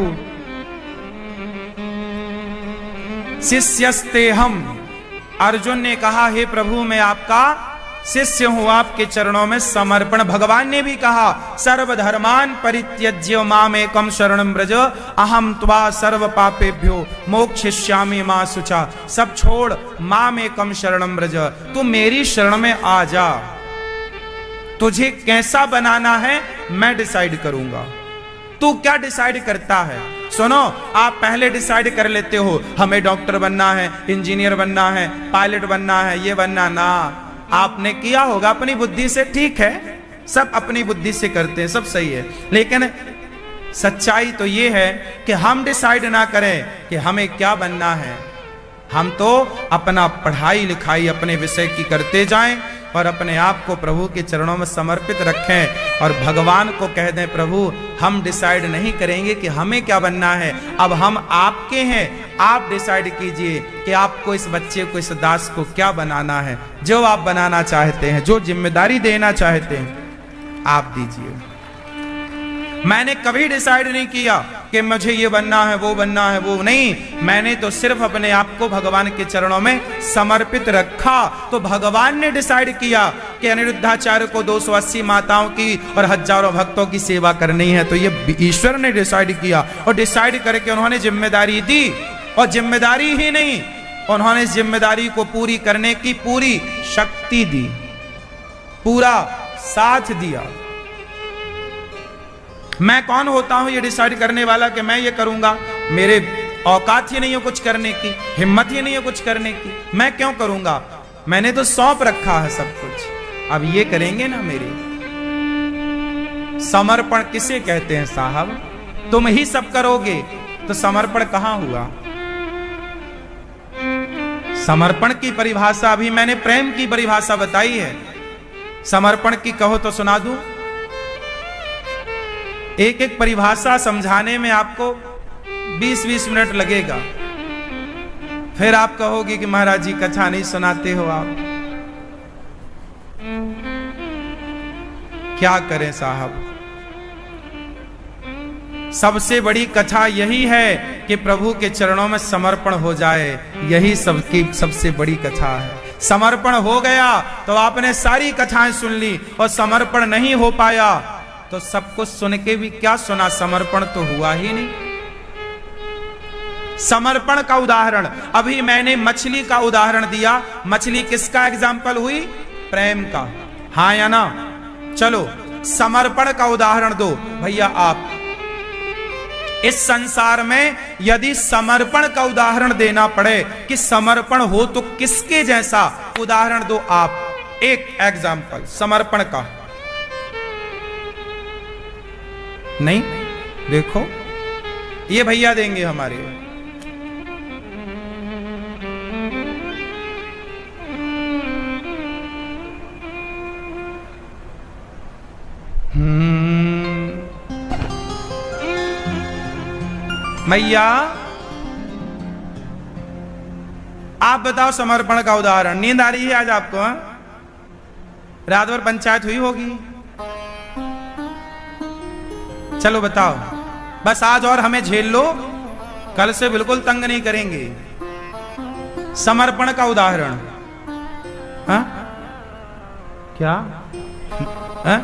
[SPEAKER 1] शिष्यस्ते हम। अर्जुन ने कहा हे प्रभु मैं आपका शिष्य हूं, आपके चरणों में समर्पण। भगवान ने भी कहा सर्वधर्मान परित्यज्य मामेकम शरणं व्रज अहम त्वा सर्व पापेभ्यो मोक्षयिष्यामि मा शुचा। सब छोड़, मामेकम शरणं व्रज, तू मेरी शरण में आ जा। तुझे कैसा बनाना है मैं डिसाइड करूंगा, तू क्या डिसाइड करता है। सुनो, आप पहले डिसाइड कर लेते हो हमें डॉक्टर बनना है, इंजीनियर बनना है, पायलट बनना है, ये बनना ना। आपने किया होगा अपनी बुद्धि से, ठीक है, सब अपनी बुद्धि से करते हैं, सब सही है। लेकिन सच्चाई तो ये है कि हम डिसाइड ना करें कि हमें क्या बनना है। हम तो अपना पढ़ाई लिखाई अपने विषय की करते जाएं और अपने आप को प्रभु के चरणों में समर्पित रखें और भगवान को कह दें प्रभु हम डिसाइड नहीं करेंगे कि हमें क्या बनना है, अब हम आपके हैं, आप डिसाइड कीजिए कि आपको इस बच्चे को, इस दास को क्या बनाना है। जो आप बनाना चाहते हैं, जो जिम्मेदारी देना चाहते हैं आप दीजिए। मैंने कभी डिसाइड नहीं किया कि मुझे ये बनना है, वो बनना है, वो नहीं। मैंने तो सिर्फ अपने आप को भगवान के चरणों में समर्पित रखा। तो भगवान ने डिसाइड किया कि अनिरुद्धाचार्य को 280 माताओं की और हजारों भक्तों की सेवा करनी है। तो ये ईश्वर ने डिसाइड किया और डिसाइड करके उन्होंने जिम्मेदारी दी। और जिम्मेदारी ही नहीं, उन्होंने जिम्मेदारी को पूरी करने की पूरी शक्ति दी, पूरा साथ दिया। मैं कौन होता हूं ये डिसाइड करने वाला कि मैं ये करूंगा? मेरे औकात ही नहीं है कुछ करने की, हिम्मत ही नहीं है कुछ करने की, मैं क्यों करूंगा? मैंने तो सौंप रखा है सब कुछ, अब ये करेंगे ना मेरे। समर्पण किसे कहते हैं साहब? तुम ही सब करोगे तो समर्पण कहां हुआ? समर्पण की परिभाषा अभी मैंने प्रेम की परिभाषा बताई है। समर्पण की कहो तो सुना दूं? एक एक परिभाषा समझाने में आपको 20-20 मिनट लगेगा। फिर आप कहोगे कि महाराज जी कथा नहीं सुनाते हो आप। क्या करें साहब, सबसे बड़ी कथा यही है कि प्रभु के चरणों में समर्पण हो जाए, यही सबकी सबसे बड़ी कथा है। समर्पण हो गया तो आपने सारी कथाएं सुन ली, और समर्पण नहीं हो पाया तो सब कुछ सुन के भी क्या सुना, समर्पण तो हुआ ही नहीं। समर्पण का उदाहरण अभी मैंने मछली का उदाहरण दिया। मछली किसका एग्जाम्पल हुई? प्रेम का, हाँ या ना? चलो समर्पण का उदाहरण दो भैया आप। इस संसार में यदि समर्पण का उदाहरण देना पड़े कि समर्पण हो तो किसके जैसा, उदाहरण दो आप, एक एग्जाम्पल समर्पण का। नहीं, देखो ये भैया देंगे हमारे। भैया आप बताओ समर्पण का उदाहरण। नींद आ रही है आज आपको? हा? रात भर पंचायत हुई होगी। चलो बताओ, बस आज और हमें झेल लो, कल से बिल्कुल तंग नहीं करेंगे। समर्पण का उदाहरण। हा? क्या? हा?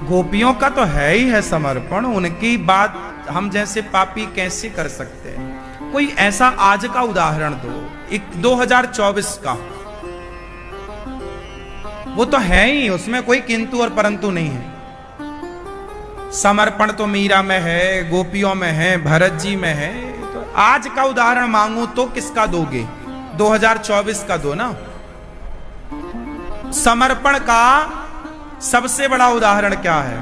[SPEAKER 1] गोपियों का तो है ही है समर्पण। उनकी बात हम जैसे पापी कैसे कर सकते हैं? कोई ऐसा आज का उदाहरण दो, एक 2024 का। वो तो है ही, उसमें कोई किंतु और परंतु नहीं है। समर्पण तो मीरा में है, गोपियों में है, भरत जी में है। तो आज का उदाहरण मांगू तो किसका दोगे? 2024 का दो ना। समर्पण का सबसे बड़ा उदाहरण क्या है?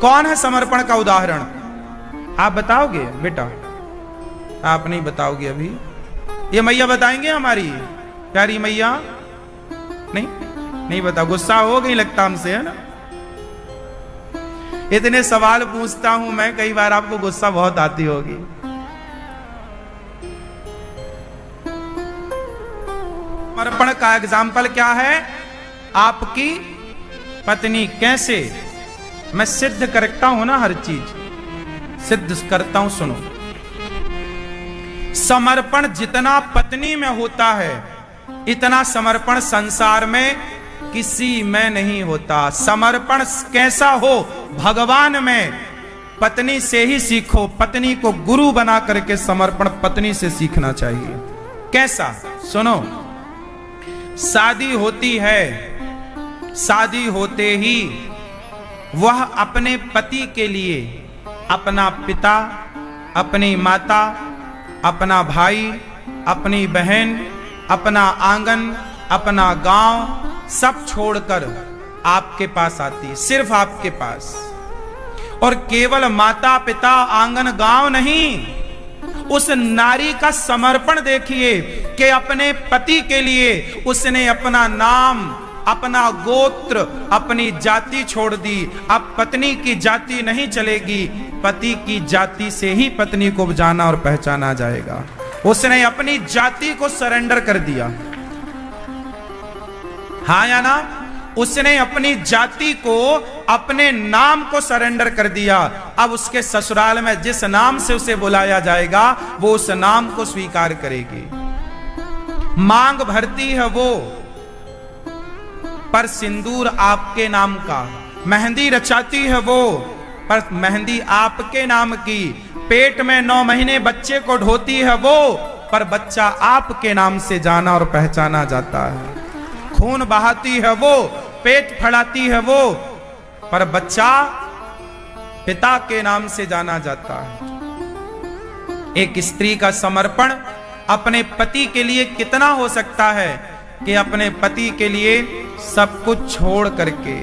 [SPEAKER 1] कौन है समर्पण का उदाहरण? आप बताओगे बेटा? आप नहीं बताओगे अभी, ये मैया बताएंगे हमारी प्यारी मैया। नहीं,
[SPEAKER 2] नहीं बता, गुस्सा हो गई लगता हमसे, है ना। इतने सवाल पूछता हूं मैं, कई बार आपको गुस्सा बहुत आती होगी। समर्पण का एग्जाम्पल क्या है? आपकी पत्नी। कैसे? मैं सिद्ध करता हूं ना, हर चीज सिद्ध करता हूं, सुनो। समर्पण जितना पत्नी में होता है, इतना समर्पण संसार में किसी में नहीं होता। समर्पण कैसा हो? भगवान में। पत्नी से ही सीखो, पत्नी को गुरु बना करके समर्पण पत्नी से सीखना चाहिए। कैसा? सुनो, शादी होती है, शादी होते ही वह अपने पति के लिए अपना पिता, अपनी माता, अपना भाई, अपनी बहन, अपना आंगन, अपना गांव सब छोड़कर आपके पास आती है, सिर्फ आपके पास। और केवल माता पिता आंगन गांव नहीं, उस नारी का समर्पण देखिए कि अपने पति के लिए उसने अपना नाम, अपना गोत्र, अपनी जाति छोड़ दी। अब पत्नी की जाति नहीं चलेगी, पति की जाति से ही पत्नी को जाना और पहचाना जाएगा। उसने अपनी जाति को सरेंडर कर दिया, हाँ या ना? उसने अपनी जाति को, अपने नाम को सरेंडर कर दिया। अब उसके ससुराल में जिस नाम से उसे बुलाया जाएगा, वो उस नाम को स्वीकार करेगी। मांग भरती है वो, पर सिंदूर आपके नाम का। मेहंदी रचाती है वो, पर मेहंदी आपके नाम की। पेट में 9 महीने बच्चे को ढोती है वो, पर बच्चा आपके नाम से जाना और पहचाना जाता है। खून बहाती है वो, पेट फड़ाती है वो, पर बच्चा पिता के नाम से जाना जाता है। एक स्त्री का समर्पण अपने पति के लिए कितना हो सकता है कि अपने पति के लिए सब कुछ छोड़ करके,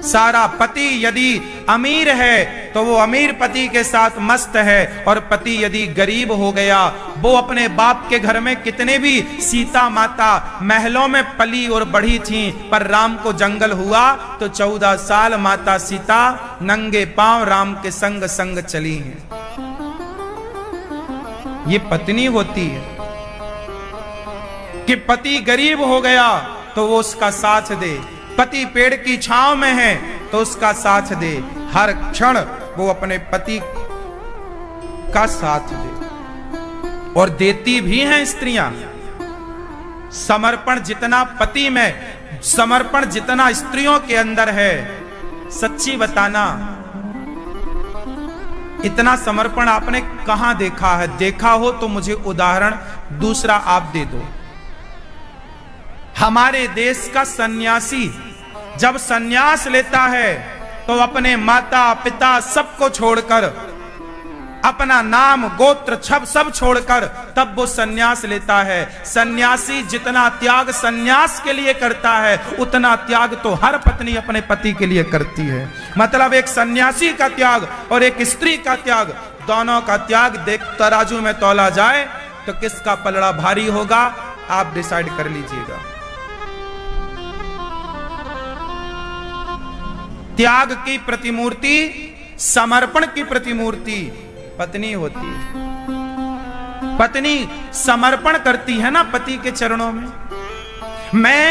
[SPEAKER 2] सारा पति यदि अमीर है तो वो अमीर पति के साथ मस्त है, और पति यदि गरीब हो गया, वो अपने बाप के घर में कितने भी सीता माता महलों में पली और बढ़ी थी, पर राम को जंगल हुआ तो 14 साल माता सीता नंगे पांव राम के संग संग चली हैं। ये पत्नी होती है कि पति गरीब हो गया तो वो उसका साथ दे, पति पेड़ की छांव में है तो उसका साथ दे, हर क्षण वो अपने पति का साथ दे। और देती भी हैं स्त्रियां। समर्पण जितना पति में, समर्पण जितना स्त्रियों के अंदर है, सच्ची बताना, इतना समर्पण आपने कहां देखा है? देखा हो तो मुझे उदाहरण दूसरा आप दे दो। हमारे देश का सन्यासी जब सन्यास लेता है तो अपने माता पिता सबको छोड़कर, अपना नाम गोत्र सब छोड़कर तब वो सन्यास लेता है। सन्यासी जितना त्याग सन्यास के लिए करता है, उतना त्याग तो हर पत्नी अपने पति के लिए करती है। मतलब एक सन्यासी का त्याग और एक स्त्री का त्याग, दोनों का त्याग देख तराजू में तौला जाए तो किसका पलड़ा भारी होगा, आप डिसाइड कर लीजिएगा। त्याग की प्रतिमूर्ति, समर्पण की प्रतिमूर्ति पत्नी होती है। पत्नी समर्पण करती है ना पति के चरणों में। मैं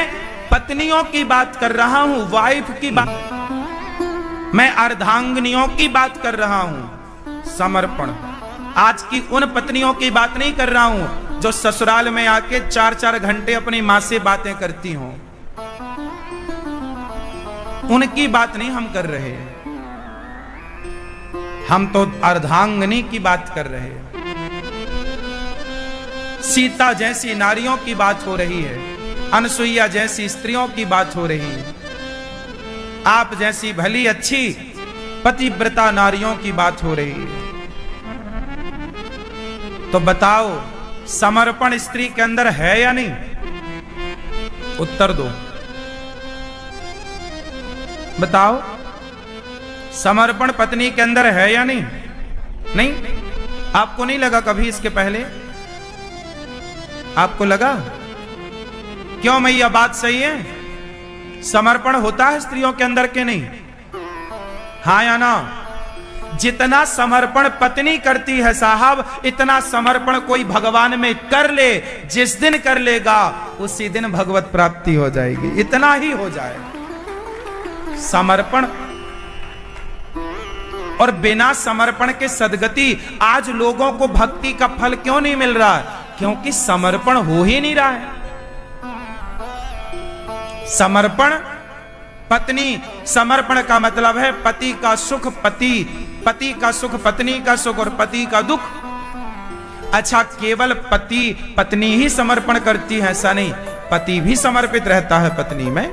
[SPEAKER 2] पत्नियों की बात कर रहा हूं, वाइफ की बात, मैं अर्धांगिनियों की बात कर रहा हूं। समर्पण, आज की उन पत्नियों की बात नहीं कर रहा हूं जो ससुराल में आके 4-4 घंटे अपनी मां से बातें करती हों, उनकी बात नहीं हम कर रहे हैं। हम तो अर्धांगिनी की बात कर रहे हैं। सीता जैसी नारियों की बात हो रही है, अनसुईया जैसी स्त्रियों की बात हो रही है, आप जैसी भली अच्छी पतिव्रता नारियों की बात हो रही है। तो बताओ, समर्पण स्त्री के अंदर है या नहीं? उत्तर दो, बताओ, समर्पण पत्नी के अंदर है या नहीं? नहीं? आपको नहीं लगा कभी इसके पहले? आपको लगा? क्यों मैया बात सही है? समर्पण होता है स्त्रियों के अंदर के नहीं? हाँ या ना? जितना समर्पण पत्नी करती है साहब, इतना समर्पण कोई भगवान में कर ले, जिस दिन कर लेगा उसी दिन भगवत प्राप्ति हो जाएगी। इतना ही हो जाए समर्पण। और बिना समर्पण के सदगति, आज लोगों को भक्ति का फल क्यों नहीं मिल रहा? क्योंकि समर्पण हो ही नहीं रहा है। समर्पण, पत्नी, समर्पण का मतलब है पति का सुख पति का सुख, पत्नी का सुख और पति का दुख। अच्छा, केवल पत्नी ही समर्पण करती है ऐसा नहीं, पति भी समर्पित रहता है पत्नी में।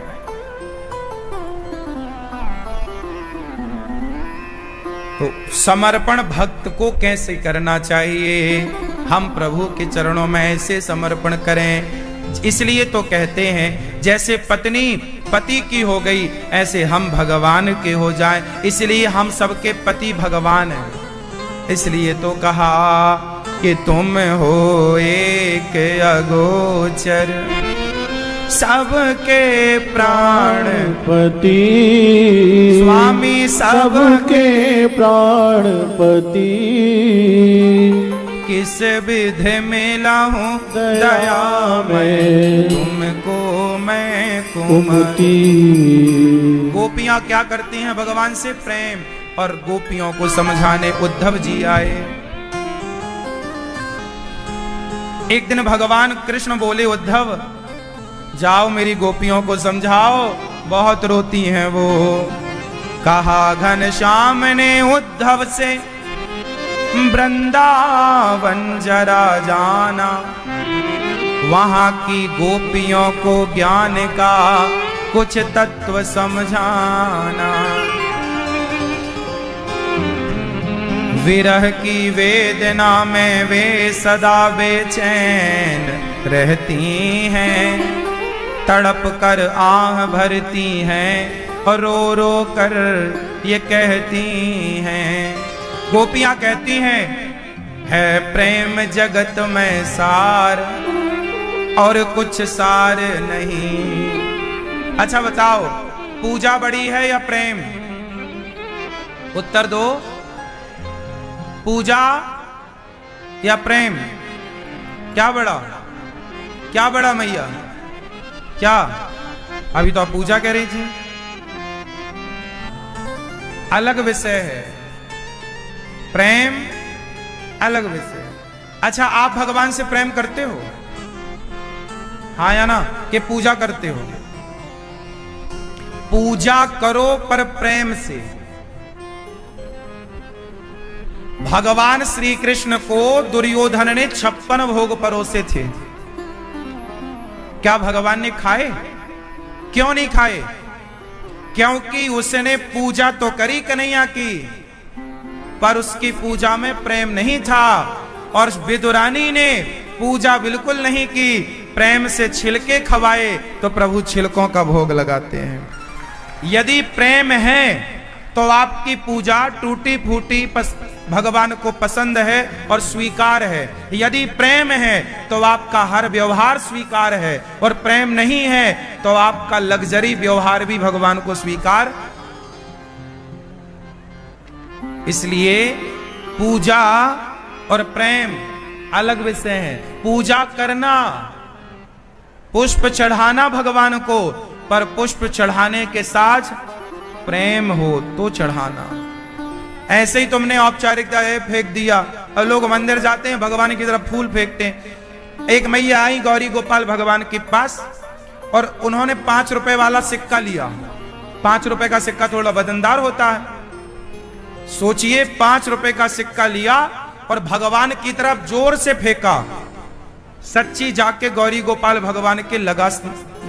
[SPEAKER 2] तो समर्पण भक्त को कैसे करना चाहिए? हम प्रभु के चरणों में ऐसे समर्पण करें। इसलिए तो कहते हैं जैसे पत्नी पति की हो गई, ऐसे हम भगवान के हो जाएं। इसलिए हम सबके पति भगवान हैं। इसलिए तो कहा कि तुम हो एक अगोचर, सबके प्राणपति, स्वामी सबके प्राणपति। किस विधि मिला हूँ दया में, तुमको मैं कुमति। गोपियां क्या करती हैं भगवान से? प्रेम। और गोपियों को समझाने उद्धव जी आए। एक दिन भगवान कृष्ण बोले, उद्धव जाओ मेरी गोपियों को समझाओ, बहुत रोती हैं वो। कहा घनश्याम ने उद्धव से, वृंदावन जरा जाना, वहां की गोपियों को ज्ञान का कुछ तत्व समझाना। विरह की वेदना में वे सदा बेचैन रहती हैं, तड़प कर आह भरती हैं और रो रो कर ये कहती हैं। गोपियां कहती हैं, है प्रेम जगत में सार और कुछ सार नहीं। अच्छा बताओ, पूजा बड़ी है या प्रेम? उत्तर दो, पूजा या प्रेम? क्या बड़ा? क्या बड़ा मैया? क्या? अभी तो आप पूजा कह रही थी। अलग विषय है, प्रेम अलग विषय। अच्छा, आप भगवान से प्रेम करते हो? हाँ या ना? कि पूजा करते हो? पूजा करो पर प्रेम से। भगवान श्री कृष्ण को दुर्योधन ने 56 भोग परोसे थे। क्या भगवान ने खाए? क्यों नहीं खाए? क्योंकि उसने पूजा तो करी कन्हैया की, पर उसकी पूजा में प्रेम नहीं था। और विदुरानी ने पूजा बिल्कुल नहीं की, प्रेम से छिलके खवाए तो प्रभु छिलकों का भोग लगाते हैं। यदि प्रेम है तो आपकी पूजा टूटी फूटी भगवान को पसंद है और स्वीकार है। यदि प्रेम है तो आपका हर व्यवहार स्वीकार है, और प्रेम नहीं है तो आपका लग्जरी व्यवहार भी भगवान को स्वीकार। इसलिए पूजा और प्रेम अलग विषय है। पूजा करना, पुष्प चढ़ाना भगवान को, पर पुष्प चढ़ाने के साथ प्रेम हो तो चढ़ाना। ऐसे ही तुमने औपचारिकता फेंक दिया और लोग मंदिर जाते हैं, भगवान की तरफ फूल फेंकते हैं। एक मैया आई गौरी गोपाल भगवान के पास और उन्होंने 5 रुपए वाला सिक्का लिया। 5 रुपए का सिक्का थोड़ा वजनदार होता है। सोचिए, 5 रुपए का सिक्का लिया और भगवान की तरफ जोर से फेंका। सच्ची जाके गौरी गोपाल भगवान के लगा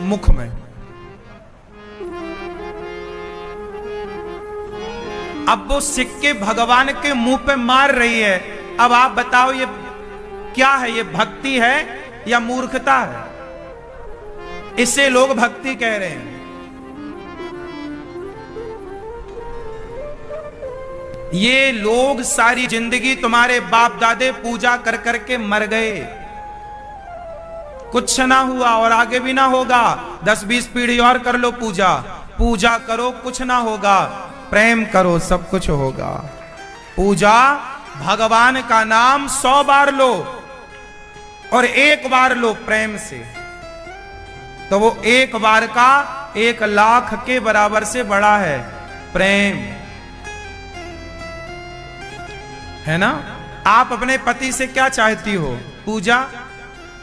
[SPEAKER 2] मुख में। अब वो सिक्के भगवान के मुंह पे मार रही है। अब आप बताओ ये क्या है? ये भक्ति है या मूर्खता है? इसे लोग भक्ति कह रहे हैं। ये लोग सारी जिंदगी तुम्हारे बाप दादे पूजा कर करके मर गए। कुछ ना हुआ और आगे भी ना होगा। 10-20 पीढ़ी और कर लो पूजा, पूजा करो कुछ ना होगा, प्रेम करो सब कुछ होगा। पूजा भगवान का नाम 100 बार लो और 1 बार लो प्रेम से, तो वो 1 बार का 1 लाख के बराबर से बड़ा है प्रेम, है ना। आप अपने पति से क्या चाहती हो? पूजा।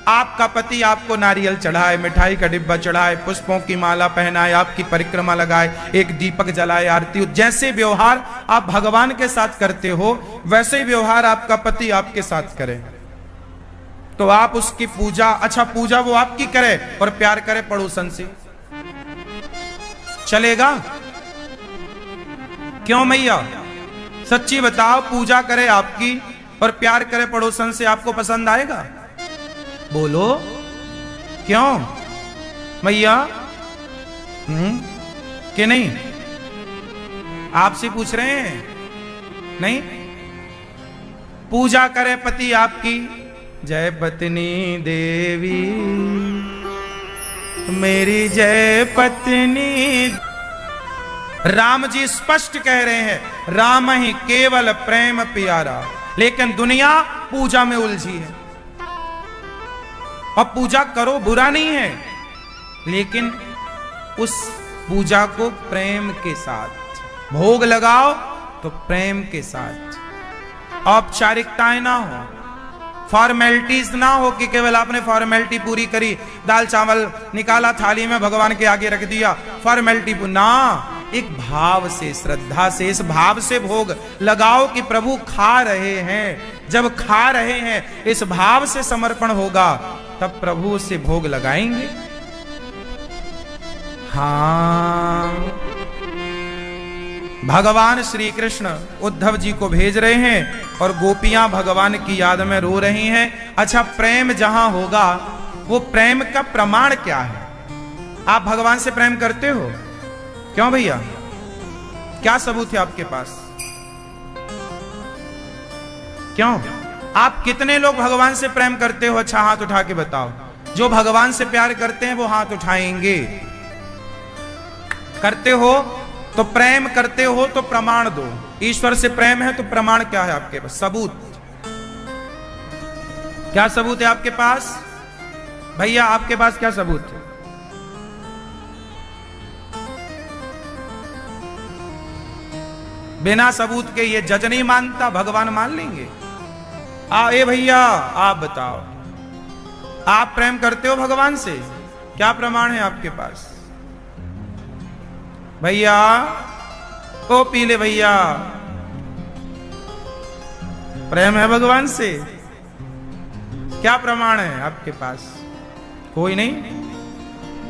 [SPEAKER 2] आपका पति आपको नारियल चढ़ाए, मिठाई का डिब्बा चढ़ाए, पुष्पों की माला पहनाए, आपकी परिक्रमा लगाए, एक दीपक जलाए, आरती हो। जैसे व्यवहार आप भगवान के साथ करते हो वैसे ही व्यवहार आपका पति आपके साथ करे, तो आप उसकी पूजा, अच्छा पूजा वो आपकी करे और प्यार करे पड़ोसन से, चलेगा? क्यों मैया, सच्ची बताओ, पूजा करे आपकी और प्यार करे पड़ोसन से, आपको पसंद आएगा? बोलो क्यों मैया? कि नहीं? आपसे पूछ रहे हैं, नहीं? पूजा करे पति आपकी, जय पत्नी देवी मेरी जय पत्नी। राम जी स्पष्ट कह रहे हैं, राम ही केवल प्रेम प्यारा, लेकिन दुनिया पूजा में उलझी है। और पूजा करो बुरा नहीं है, लेकिन उस पूजा को प्रेम के साथ, भोग लगाओ तो प्रेम के साथ, औपचारिकताएं ना हो, फॉर्मेलिटीज ना हो कि केवल आपने फॉर्मेलिटी पूरी करी, दाल चावल निकाला थाली में भगवान के आगे रख दिया, फॉर्मेलिटी ना, एक भाव से, श्रद्धा से, इस भाव से भोग लगाओ कि प्रभु खा रहे हैं। जब खा रहे हैं इस भाव से समर्पण होगा, तब प्रभु से भोग लगाएंगे। हाँ, भगवान श्री कृष्ण उद्धव जी को भेज रहे हैं और गोपियां भगवान की याद में रो रही हैं। अच्छा, प्रेम जहां होगा वो प्रेम का प्रमाण क्या है? आप भगवान से प्रेम करते हो? क्यों भैया, क्या सबूत है आपके पास? क्यों? आप कितने लोग भगवान से प्रेम करते हो? अच्छा हाथ उठा के बताओ। जो भगवान से प्यार करते हैं वो हाथ उठाएंगे। करते हो तो प्रेम करते हो तो प्रमाण दो। ईश्वर से प्रेम है तो प्रमाण क्या है आपके पास? सबूत क्या? सबूत है आपके पास? भैया आपके पास क्या सबूत है? बिना सबूत के ये जज नहीं मानता, भगवान मान लेंगे? ए भैया आप बताओ, आप प्रेम करते हो भगवान से? क्या प्रमाण है आपके पास? भैया, ओ पीले भैया, प्रेम है भगवान से? क्या प्रमाण है आपके पास? कोई नहीं।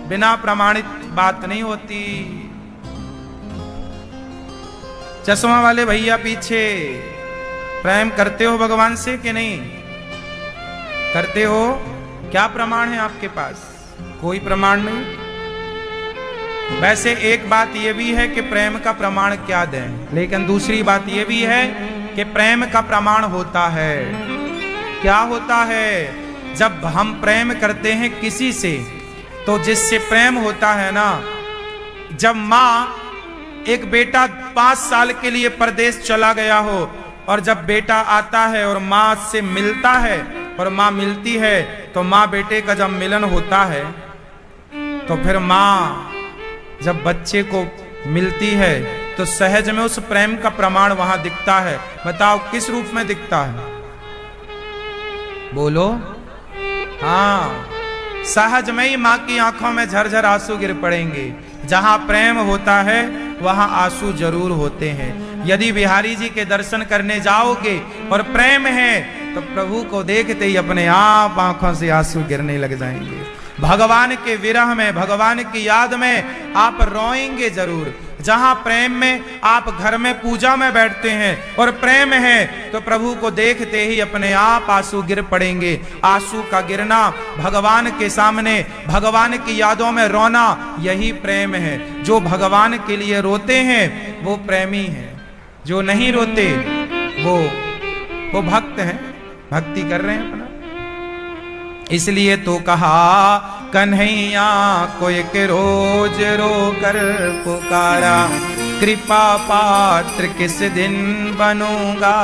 [SPEAKER 2] बिना प्रमाणित बात नहीं होती। चश्मा वाले भैया पीछे, प्रेम करते हो भगवान से कि नहीं करते हो? क्या प्रमाण है आपके पास? कोई प्रमाण नहीं। वैसे एक बात यह भी है कि प्रेम का प्रमाण क्या दें, लेकिन दूसरी बात यह भी है कि प्रेम का प्रमाण होता है। क्या होता है? जब हम प्रेम करते हैं किसी से, तो जिससे प्रेम होता है ना, जब माँ, एक बेटा 5 साल के लिए परदेश चला गया हो और जब बेटा आता है और माँ से मिलता है और माँ मिलती है, तो माँ बेटे का जब मिलन होता है, तो फिर माँ जब बच्चे को मिलती है तो सहज में उस प्रेम का प्रमाण वहां दिखता है। बताओ किस रूप में दिखता है? बोलो। हाँ, सहज में ही माँ की आंखों में झरझर आंसू गिर पड़ेंगे। जहां प्रेम होता है वहां आंसू जरूर होते हैं। यदि बिहारी जी के दर्शन करने जाओगे और प्रेम है, तो प्रभु को देखते ही अपने आप आंखों से आंसू गिरने लग जाएंगे। भगवान के विरह में, भगवान की याद में आप रोएंगे जरूर। जहां प्रेम में, आप घर में पूजा में बैठते हैं और प्रेम है, तो प्रभु को देखते ही अपने आप आंसू गिर पड़ेंगे। आंसू का गिरना, भगवान के सामने भगवान की यादों में रोना, यही प्रेम है। जो भगवान के लिए रोते हैं वो प्रेमी है, जो नहीं रोते वो भक्त हैं, भक्ति कर रहे हैं अपना। इसलिए तो कहा कन्हैया को एक रोज रो कर पुकारा, कृपा पात्र किस दिन बनूंगा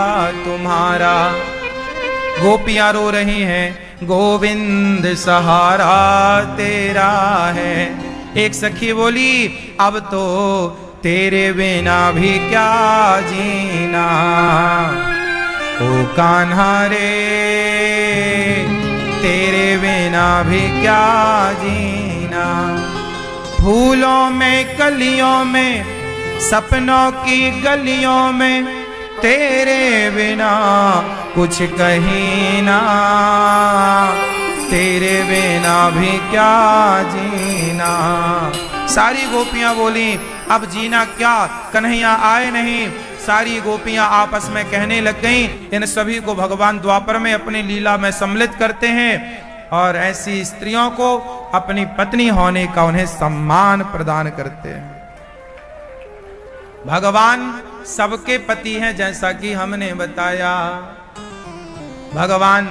[SPEAKER 2] तुम्हारा। गोपियां रो रही हैं, गोविंद सहारा तेरा है। एक सखी बोली अब तो तेरे बिना भी क्या जीना, ओ कान्हा रे तेरे बिना भी क्या जीना। फूलों में कलियों में सपनों की गलियों में तेरे बिना कुछ कहीं ना, तेरे बिना भी क्या जीना। सारी गोपियां बोली अब जीना क्या, कन्हैया आए नहीं। सारी गोपियां आपस में कहने लग गईं। इन सभी को भगवान द्वापर में अपनी लीला में सम्मिलित करते हैं और ऐसी स्त्रियों को अपनी पत्नी होने का उन्हें सम्मान प्रदान करते हैं। भगवान सबके पति हैं, जैसा कि हमने बताया। भगवान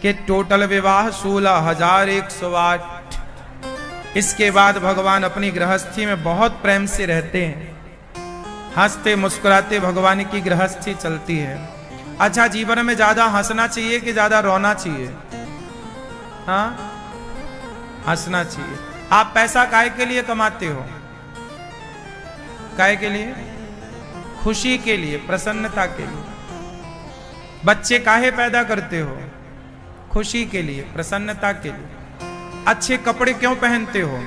[SPEAKER 2] के टोटल विवाह 16,108। इसके बाद भगवान अपनी गृहस्थी में बहुत प्रेम से रहते हैं। हंसते मुस्कुराते भगवान की गृहस्थी चलती है। अच्छा, जीवन में ज्यादा हंसना चाहिए कि ज्यादा रोना चाहिए? हाँ, हंसना चाहिए। आप पैसा काहे के लिए कमाते हो? काहे के लिए? खुशी के लिए, प्रसन्नता के लिए। बच्चे काहे पैदा करते हो? खुशी के लिए, प्रसन्नता के लिए। अच्छे कपड़े क्यों पहनते हो?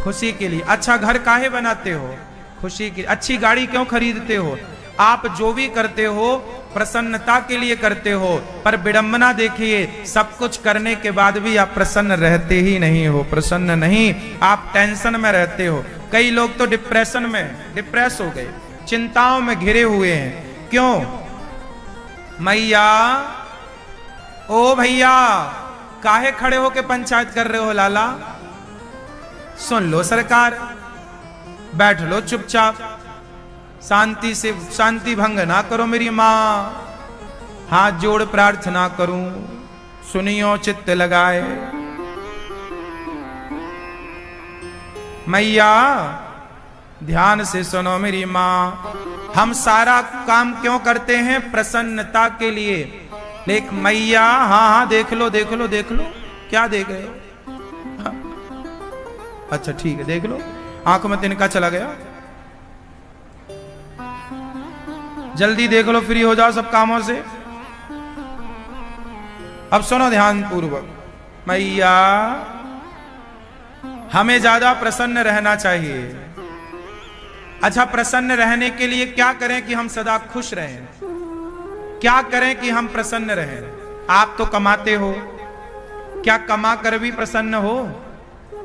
[SPEAKER 2] खुशी के लिए। अच्छा घर काहे बनाते हो? खुशी की। अच्छी गाड़ी क्यों खरीदते हो? आप जो भी करते हो प्रसन्नता के लिए करते हो। पर विडंबना देखिए, सब कुछ करने के बाद भी आप प्रसन्न रहते ही नहीं हो। प्रसन्न नहीं, आप टेंशन में रहते हो। कई लोग तो डिप्रेशन में डिप्रेस हो गए, चिंताओं में घिरे हुए हैं। क्यों? मैया, ओ भैया, काहे खड़े होके पंचायत कर रहे हो? लाला सुन लो सरकार, बैठ लो चुपचाप, शांति से, शांति भंग ना करो। मेरी माँ हाथ जोड़ प्रार्थना करूं, सुनियो चित्त लगाए। मैया ध्यान से सुनो मेरी माँ, हम सारा काम क्यों करते हैं? प्रसन्नता के लिए। लेकिन मैया, हाँ हाँ देख लो देख लो देख लो। क्या देख रहे हो? हाँ। अच्छा ठीक है, देख लो। आंखों में तिनका चला गया, जल्दी देख लो, फ्री हो जाओ सब कामों से। अब सुनो ध्यान पूर्वक। मैया, हमें ज्यादा प्रसन्न रहना चाहिए। अच्छा, प्रसन्न रहने के लिए क्या करें कि हम सदा खुश रहें? क्या करें कि हम प्रसन्न रहें? आप तो कमाते हो, क्या कमा कर भी प्रसन्न हो?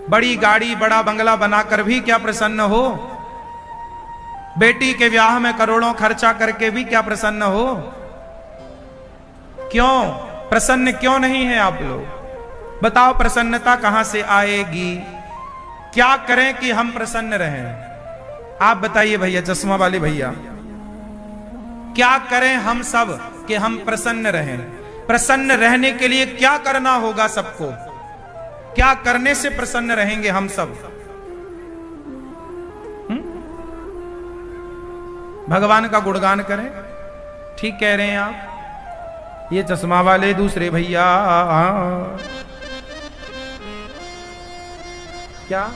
[SPEAKER 2] बड़ी गाड़ी बड़ा बंगला बनाकर भी क्या प्रसन्न हो? बेटी के ब्याह में करोड़ों खर्चा करके भी क्या प्रसन्न हो? क्यों प्रसन्न क्यों नहीं है आप लोग? बताओ, प्रसन्नता कहां से आएगी? क्या करें कि हम प्रसन्न रहें? आप बताइए भैया, चश्मा वाले भैया, क्या करें हम सब कि हम प्रसन्न रहें? प्रसन्न रहने के लिए क्या करना होगा सबको? क्या करने से प्रसन्न रहेंगे हम सब? भगवान का गुणगान करें। ठीक कह रहे हैं आप। ये चश्मा वाले दूसरे भैया, क्या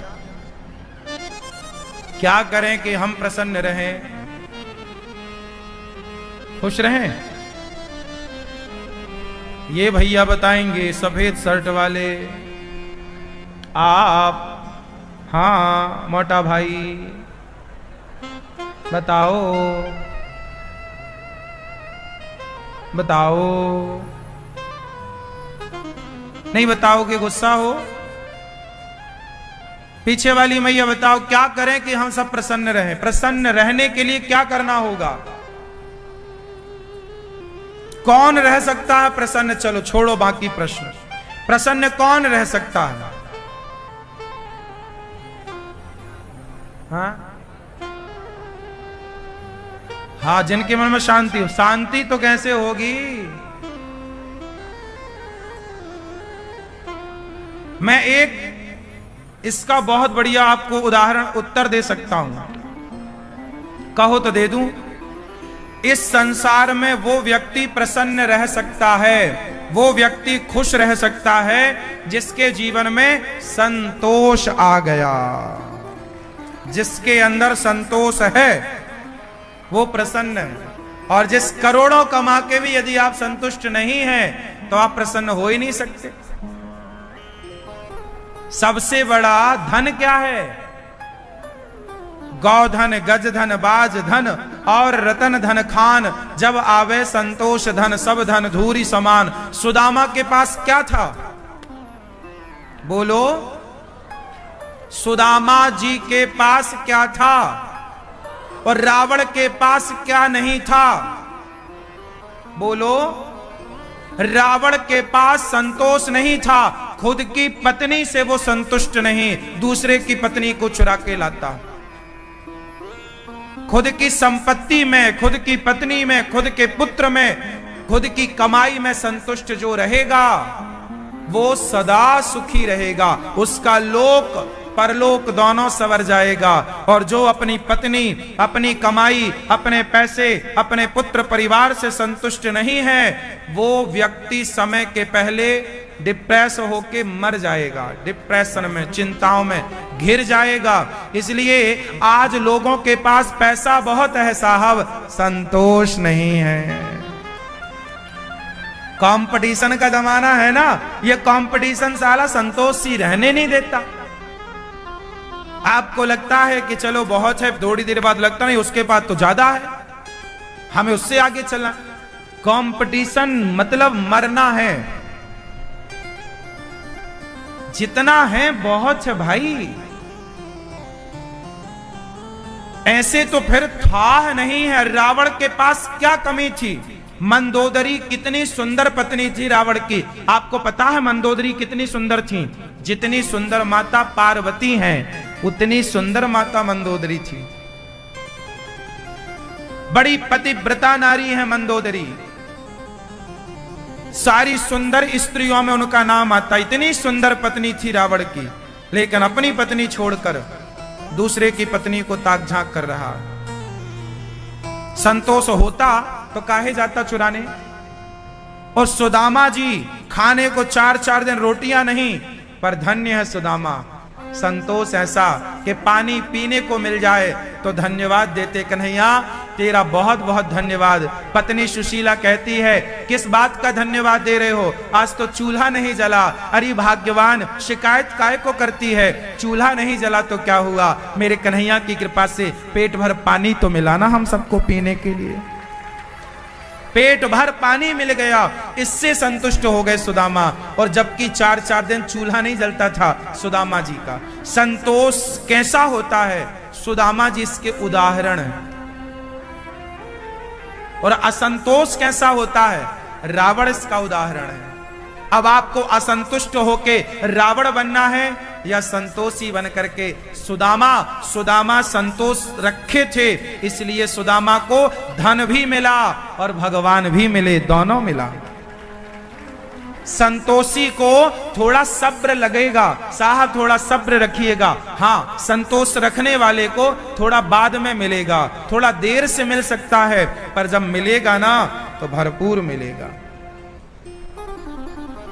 [SPEAKER 2] क्या करें कि हम प्रसन्न रहें, खुश रहें? ये भैया बताएंगे, सफेद शर्ट वाले। आप, हाँ मोटा भाई, बताओ बताओ। नहीं बताओगे गुस्सा हो? पीछे वाली मैया बताओ, क्या करें कि हम सब प्रसन्न रहें? प्रसन्न रहने के लिए क्या करना होगा? कौन रह सकता है प्रसन्न? चलो छोड़ो बाकी प्रश्न। प्रसन्न कौन रह सकता है? हाँ हाँ, जिनके मन में शांति हो। शांति तो कैसे होगी? मैं एक इसका बहुत बढ़िया आपको उदाहरण उत्तर दे सकता हूं, कहो तो दे दूं। इस संसार में वो व्यक्ति प्रसन्न रह सकता है, वो व्यक्ति खुश रह सकता है जिसके जीवन में संतोष आ गया। जिसके अंदर संतोष है वो प्रसन्न है। और जिस करोड़ों कमा के भी यदि आप संतुष्ट नहीं हैं तो आप प्रसन्न हो ही नहीं सकते। सबसे बड़ा धन क्या है? गौधन, गजधन, बाज धन और रतन धन खान, जब आवे संतोष धन, सब धन धूरी समान। सुदामा के पास क्या था? बोलो, सुदामा जी के पास क्या था? और रावण के पास क्या नहीं था? बोलो, रावण के पास संतोष नहीं था। खुद की पत्नी से वो संतुष्ट नहीं, दूसरे की पत्नी को चुरा के लाता। खुद की संपत्ति में, खुद की पत्नी में, खुद के पुत्र में, खुद की कमाई में संतुष्ट जो रहेगा वो सदा सुखी रहेगा। उसका लोक परलोक दोनों सवर जाएगा। और जो अपनी पत्नी, अपनी कमाई, अपने पैसे, अपने पुत्र परिवार से संतुष्ट नहीं है, वो व्यक्ति समय के पहले डिप्रेस होके मर जाएगा। डिप्रेशन में, चिंताओं में घिर जाएगा। इसलिए आज लोगों के पास पैसा बहुत है साहब, संतोष नहीं है। कंपटीशन का जमाना है ना, ये कंपटीशन साला संतोष ही रहने नहीं देता। आपको लगता है कि चलो बहुत है, थोड़ी देर बाद लगता नहीं उसके बाद तो ज्यादा है, हमें उससे आगे चलना। कंपटीशन मतलब मरना है। जितना है बहुत है भाई। ऐसे तो फिर था नहीं है। रावण के पास क्या कमी थी? मंदोदरी कितनी सुंदर पत्नी थी रावण की। आपको पता है मंदोदरी कितनी सुंदर थी? जितनी सुंदर माता पार्वती हैं उतनी सुंदर माता मंदोदरी थी। बड़ी पतिव्रता नारी है मंदोदरी। सारी सुंदर स्त्रियों में उनका नाम आता। इतनी सुंदर पत्नी थी रावण की, लेकिन अपनी पत्नी छोड़कर दूसरे की पत्नी को ताक झांक कर रहा। संतोष होता तो काहे जाता चुराने? और सुदामा जी खाने को 4-4 दिन रोटियां नहीं, पर धन्य है सुदामा। संतोष ऐसा कि पानी पीने को मिल जाए तो धन्यवाद देते, कन्हैया तेरा बहुत बहुत धन्यवाद। पत्नी सुशीला कहती है, किस बात का धन्यवाद दे रहे हो? आज तो चूल्हा नहीं जला। अरे भाग्यवान, शिकायत काय को करती है? चूल्हा नहीं जला तो क्या हुआ, मेरे कन्हैया की कृपा से पेट भर पानी तो मिला ना हम सबको पीने के लिए। पेट भर पानी मिल गया, इससे संतुष्ट हो गए सुदामा। और जबकि 4-4 दिन चूल्हा नहीं जलता था सुदामा जी का। संतोष कैसा होता है? सुदामा जी इसके उदाहरण है। और असंतोष कैसा होता है? रावण इसका उदाहरण है। अब आपको असंतुष्ट होके रावण बनना है या संतोषी बन करके? सुदामा संतोष रखे थे, इसलिए सुदामा को धन भी मिला और भगवान भी मिले, दोनों मिला। संतोषी को थोड़ा सब्र लगेगा, साहब थोड़ा सब्र रखिएगा। हाँ, संतोष रखने वाले को थोड़ा बाद में मिलेगा, थोड़ा देर से मिल सकता है, पर जब मिलेगा ना तो भरपूर मिलेगा।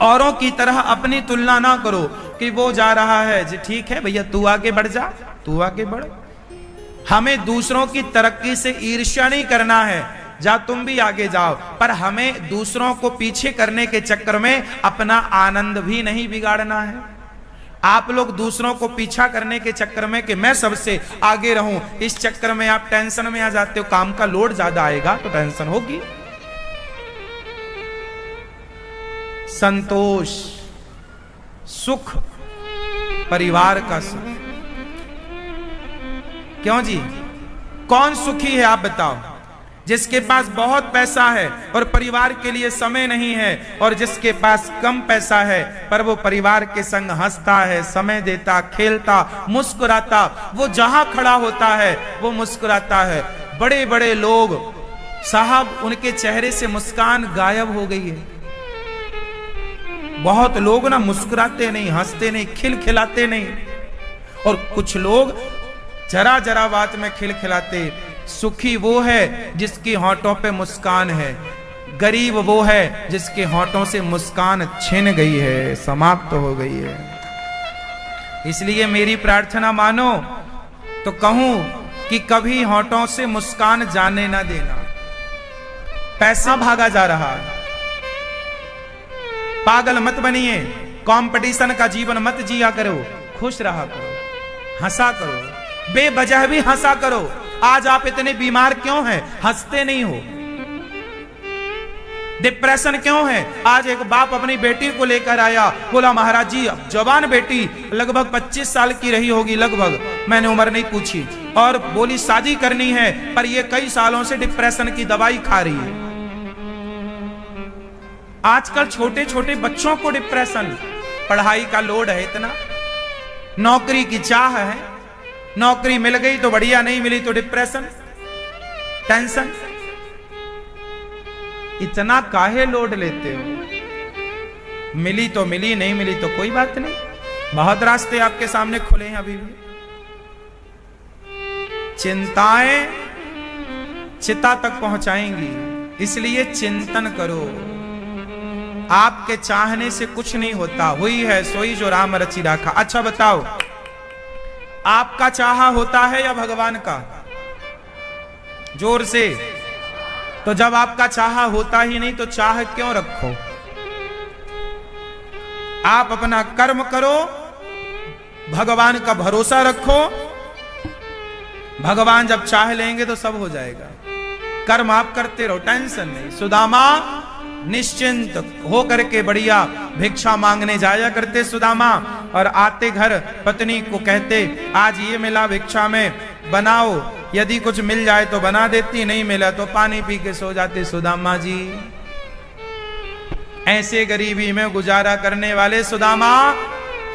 [SPEAKER 2] औरों की तरह अपनी तुलना ना करो कि वो जा रहा है जी, ठीक है भैया तू आगे बढ़ जा, तू आगे बढ़। हमें दूसरों की तरक्की से ईर्ष्या नहीं करना है, जा तुम भी आगे जाओ, पर हमें दूसरों को पीछे करने के चक्कर में अपना आनंद भी नहीं बिगाड़ना है। आप लोग दूसरों को पीछा करने के चक्कर में कि मैं सबसे आगे रहूं, इस चक्कर में आप टेंशन में आ जाते हो। काम का लोड ज्यादा आएगा तो टेंशन होगी। संतोष, सुख, परिवार का सुख। क्यों जी, कौन सुखी है आप बताओ? जिसके पास बहुत पैसा है और परिवार के लिए समय नहीं है, और जिसके पास कम पैसा है पर वो परिवार के संग हंसता है, समय देता, खेलता, मुस्कुराता। वो जहां खड़ा होता है वो मुस्कुराता है। बड़े बड़े लोग साहब, उनके चेहरे से मुस्कान गायब हो गई है। बहुत लोग ना मुस्कुराते नहीं, हंसते नहीं, खिलखिलाते नहीं, और कुछ लोग जरा जरा बात में खिलखिलाते। सुखी वो है जिसकी होंठों पे मुस्कान है, गरीब वो है जिसके होंठों से मुस्कान छिन गई है, समाप्त हो गई है। इसलिए मेरी प्रार्थना मानो तो कहूं कि कभी होंठों से मुस्कान जाने ना देना। पैसा भागा जा रहा है, पागल मत बनिए, कंपटीशन का जीवन मत जिया करो, खुश रहा करो, हंसा करो, बेवजह भी हंसा करो। आज आप इतने बीमार क्यों हैं? हंसते नहीं हो। डिप्रेशन क्यों है? आज एक बाप अपनी बेटी को लेकर आया, बोला महाराज जी जवान बेटी, लगभग 25 साल की रही होगी, लगभग, मैंने उम्र नहीं पूछी, और बोली शादी करनी है, पर ये कई सालों से डिप्रेशन की दवाई खा रही है। आजकल छोटे छोटे बच्चों को डिप्रेशन, पढ़ाई का लोड है इतना, नौकरी की चाह है, नौकरी मिल गई तो बढ़िया, नहीं मिली तो डिप्रेशन, टेंशन। इतना काहे लोड लेते हो? मिली तो मिली, नहीं मिली तो कोई बात नहीं, बहुत रास्ते आपके सामने खुले हैं अभी भी। चिंताएं चिता तक पहुंचाएंगी, इसलिए चिंतन करो। आपके चाहने से कुछ नहीं होता, हुई है सोई जो राम रचि राखा। अच्छा बताओ, आपका चाहा होता है या भगवान का? जोर से। तो जब आपका चाहा होता ही नहीं तो चाह क्यों रखो? आप अपना कर्म करो, भगवान का भरोसा रखो, भगवान जब चाह लेंगे तो सब हो जाएगा। कर्म आप करते रहो, टेंशन नहीं। सुदामा निश्चिंत हो करके बढ़िया भिक्षा मांगने जाया करते सुदामा, और आते घर पत्नी को कहते आज ये मिला भिक्षा में, बनाओ, यदि कुछ मिल जाए तो बना देती, नहीं मिला तो पानी पी के सो जाते सुदामा जी। ऐसे गरीबी में गुजारा करने वाले सुदामा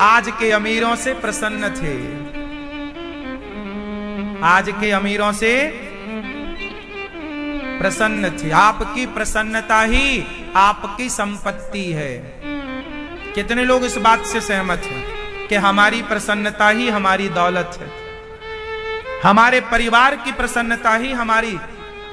[SPEAKER 2] आज के अमीरों से प्रसन्न थे, आज के अमीरों से प्रसन्न थे। आपकी प्रसन्नता ही आपकी संपत्ति है। कितने लोग इस बात से सहमत हैं कि हमारी प्रसन्नता ही हमारी दौलत है, हमारे परिवार की प्रसन्नता ही हमारी,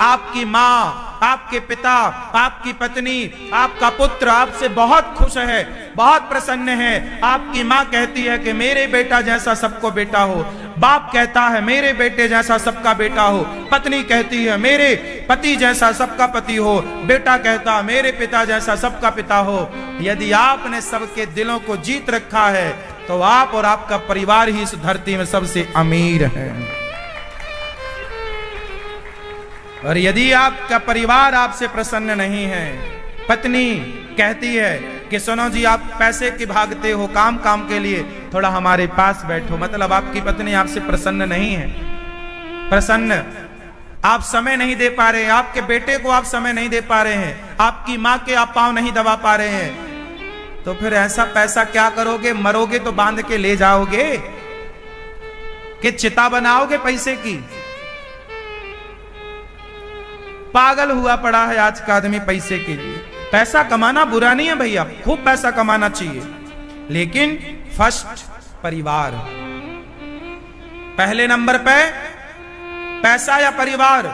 [SPEAKER 2] आपकी माँ, आपके पिता, आपकी पत्नी, आपका पुत्र आपसे बहुत खुश है, बहुत प्रसन्न है। आपकी माँ कहती है कि मेरे बेटा जैसा सबको बेटा हो, बाप कहता है मेरे बेटे जैसा सबका बेटा हो, पत्नी कहती है मेरे पति जैसा सबका पति हो, बेटा कहता मेरे पिता जैसा सबका पिता हो। यदि आपने सबके दिलों को जीत रखा है तो आप और आपका परिवार ही इस धरती में सबसे अमीर है। और यदि आपका परिवार आपसे प्रसन्न नहीं है, पत्नी कहती है कि सुनो जी आप पैसे की भागते हो काम काम के लिए, थोड़ा हमारे पास बैठो, मतलब आपकी पत्नी आपसे प्रसन्न नहीं है, प्रसन्न, आप समय नहीं दे पा रहे हैं, आपके बेटे को आप समय नहीं दे पा रहे हैं, आपकी माँ के आप पांव नहीं दबा पा रहे हैं, तो फिर ऐसा पैसा क्या करोगे? मरोगे तो बांध के ले जाओगे कि चिता बनाओगे पैसे की? पागल हुआ पड़ा है आज का आदमी पैसे के लिए। पैसा कमाना बुरा नहीं है भैया, खूब पैसा कमाना चाहिए, लेकिन फर्स्ट परिवार, पहले नंबर पे पैसा या परिवार?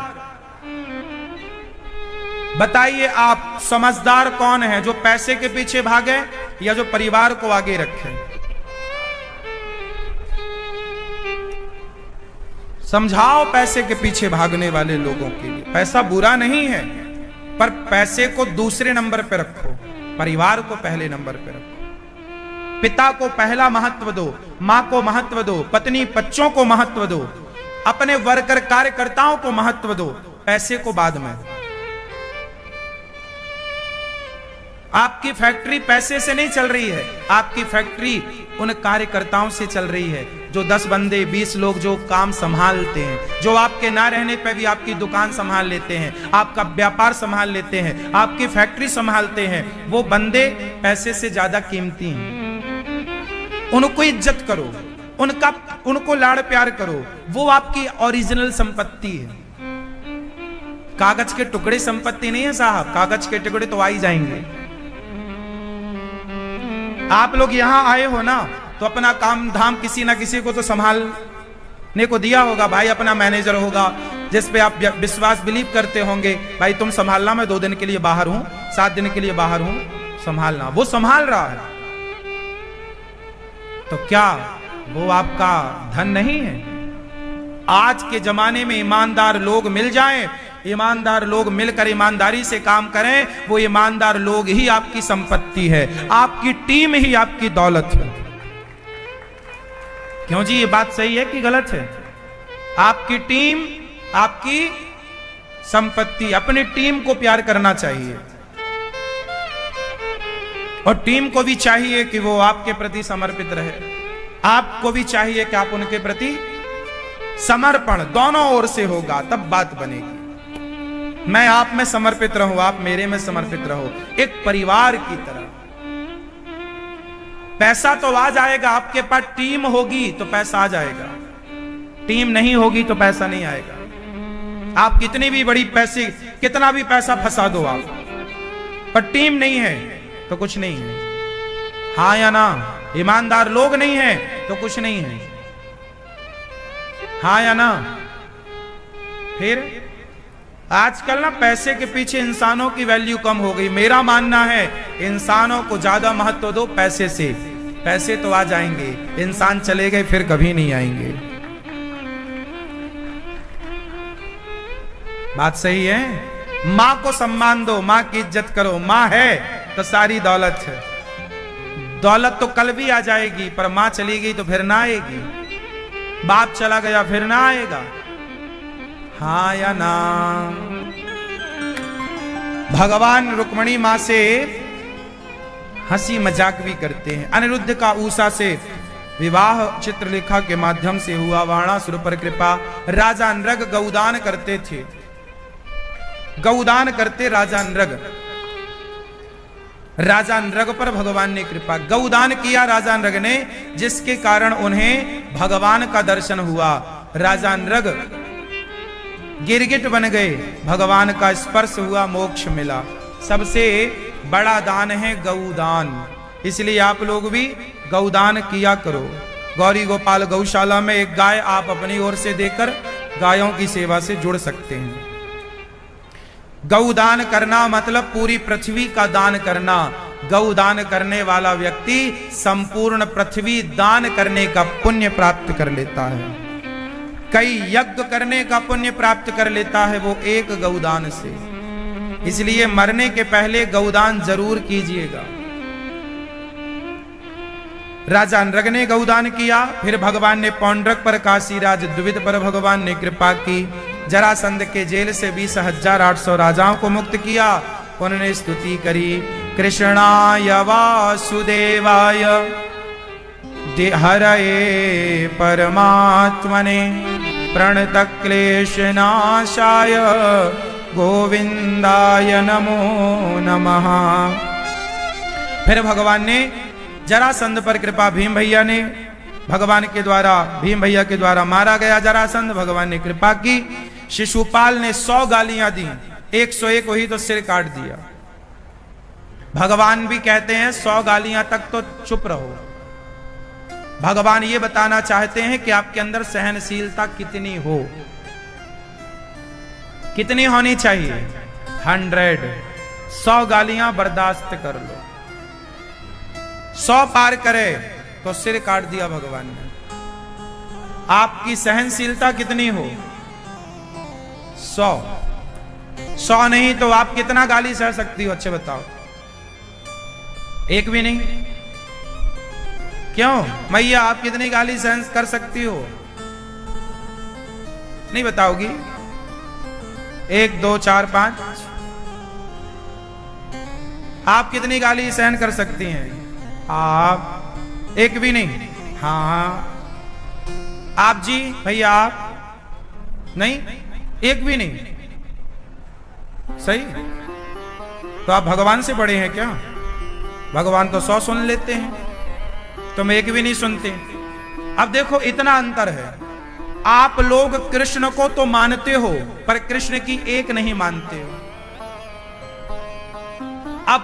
[SPEAKER 2] बताइए आप समझदार कौन है, जो पैसे के पीछे भागे या जो परिवार को आगे रखे? समझाओ पैसे के पीछे भागने वाले लोगों के लिए। पैसा बुरा नहीं है, पर पैसे को दूसरे नंबर पे रखो, परिवार को पहले नंबर पे रखो। पिता को पहला महत्व दो, मां को महत्व दो, पत्नी बच्चों को महत्व दो, अपने वर्कर कार्यकर्ताओं को महत्व दो, पैसे को बाद में। आपकी फैक्ट्री पैसे से नहीं चल रही है, आपकी फैक्ट्री उन कार्यकर्ताओं से चल रही है जो 10 बंदे 20 लोग जो काम संभालते हैं, जो आपके ना रहने पे भी आपकी दुकान संभाल लेते हैं, आपका व्यापार संभाल लेते हैं, आपकी फैक्ट्री संभालते हैं। वो बंदे पैसे से ज्यादा कीमती हैं। उनको इज्जत करो, उनको लाड़ प्यार करो, वो आपकी ओरिजिनल संपत्ति है। कागज के टुकड़े संपत्ति नहीं है साहब, कागज के टुकड़े तो आ ही जाएंगे। आप लोग यहां आए हो ना, तो अपना काम धाम किसी ना किसी को तो संभालने को दिया होगा। भाई अपना मैनेजर होगा जिस पे आप विश्वास बिलीव करते होंगे, भाई तुम संभालना, मैं 2 दिन के लिए बाहर हूं, 7 दिन के लिए बाहर हूं, संभालना। वो संभाल रहा है, तो क्या वो आपका धन नहीं है? आज के जमाने में ईमानदार लोग मिल जाएं, ईमानदार लोग मिलकर ईमानदारी से काम करें, वो ईमानदार लोग ही आपकी संपत्ति है, आपकी टीम ही आपकी दौलत है। क्यों जी, ये बात सही है कि गलत है? आपकी टीम आपकी संपत्ति। अपनी टीम को प्यार करना चाहिए और टीम को भी चाहिए कि वो आपके प्रति समर्पित रहे। आपको भी चाहिए कि आप उनके प्रति समर्पण दोनों ओर से होगा, तब बात बनेगी। मैं आप में समर्पित रहूं, आप मेरे में समर्पित रहो, एक परिवार की तरह। पैसा तो आ जाएगा, आपके पास टीम होगी तो पैसा आ जाएगा, टीम नहीं होगी तो पैसा नहीं आएगा। आप कितनी भी बड़ी पैसे, कितना भी पैसा फंसा दो आप, पर टीम नहीं है तो कुछ नहीं है। हाँ या ना? ईमानदार लोग नहीं है तो कुछ नहीं है। हाँ या ना? फिर आजकल ना पैसे के पीछे इंसानों की वैल्यू कम हो गई। मेरा मानना है इंसानों को ज्यादा महत्व दो पैसे से। पैसे तो आ जाएंगे, इंसान चले गए फिर कभी नहीं आएंगे। बात सही है? मां को सम्मान दो, मां की इज्जत करो। मां है तो सारी दौलत है। दौलत तो कल भी आ जाएगी, पर मां चली गई तो फिर ना आएगी। बाप चला गया फिर ना आएगा। हाँ या ना? भगवान रुक्मिणी मां से हंसी मजाक भी करते हैं। अनिरुद्ध का उषा से विवाह चित्रलेखा के माध्यम से हुआ, वाणासुर पर कृपा। राजा नृग गौदान करते थे, गौदान करते राजा नृग। राजा नृग पर भगवान ने कृपा, गौदान किया राजा नृग ने, जिसके कारण उन्हें भगवान का दर्शन हुआ। राजा नृग गिरगिट बन गए, भगवान का स्पर्श हुआ, मोक्ष मिला। सबसे बड़ा दान है गौदान, इसलिए आप लोग भी गौदान किया करो। गौरी गोपाल गौशाला में एक गाय आप अपनी ओर से देकर गायों की सेवा से जुड़ सकते हैं। गौदान करना मतलब पूरी पृथ्वी का दान करना। गौदान करने वाला व्यक्ति संपूर्ण पृथ्वी दान करने का पुण्य प्राप्त कर लेता है। कई यज्ञ करने का पुण्य प्राप्त कर लेता है वो एक गौदान से। इसलिए मरने के पहले गौदान जरूर कीजिएगा। राजा नृग ने गौदान किया, फिर भगवान ने पौंड्रक पर, काशीराज द्विविद पर भगवान ने कृपा की। जरासंध के जेल से 20,800 राजाओं को मुक्त किया। उन्होंने स्तुति करी, कृष्णाय वासुदेवाय हरये परमात्मने प्रणतक्लेशनाशाय गोविंदाय नमो नमः। फिर भगवान ने जरासंध पर कृपा, भीम भैया ने भगवान के द्वारा, भीम भैया के द्वारा मारा गया जरासंध, भगवान ने कृपा की। शिशुपाल ने 100 गालियां दी, 101 हुई तो सिर काट दिया। भगवान भी कहते हैं 100 गालियां तक तो चुप रहो। भगवान ये बताना चाहते हैं कि आपके अंदर सहनशीलता कितनी हो, कितनी होनी चाहिए। 100 गालियां बर्दाश्त कर लो। 100 पार करे तो सिर काट दिया भगवान ने। आपकी सहनशीलता कितनी हो? 100 नहीं तो आप कितना गाली सह सकती हो? अच्छे बताओ। एक भी नहीं? क्यों मैया, आप कितनी गाली सहन कर सकती हो? नहीं बताओगी? 1 2 4 5। आप कितनी गाली सहन कर सकती हैं? आप एक भी नहीं? हाँ। आप जी भैया, आप नहीं? एक भी नहीं? सही। तो आप भगवान से बड़े हैं क्या? भगवान तो 100 सुन लेते हैं, तुम एक भी नहीं सुनते। अब देखो इतना अंतर है। आप लोग कृष्ण को तो मानते हो, पर कृष्ण की एक नहीं मानते हो। अब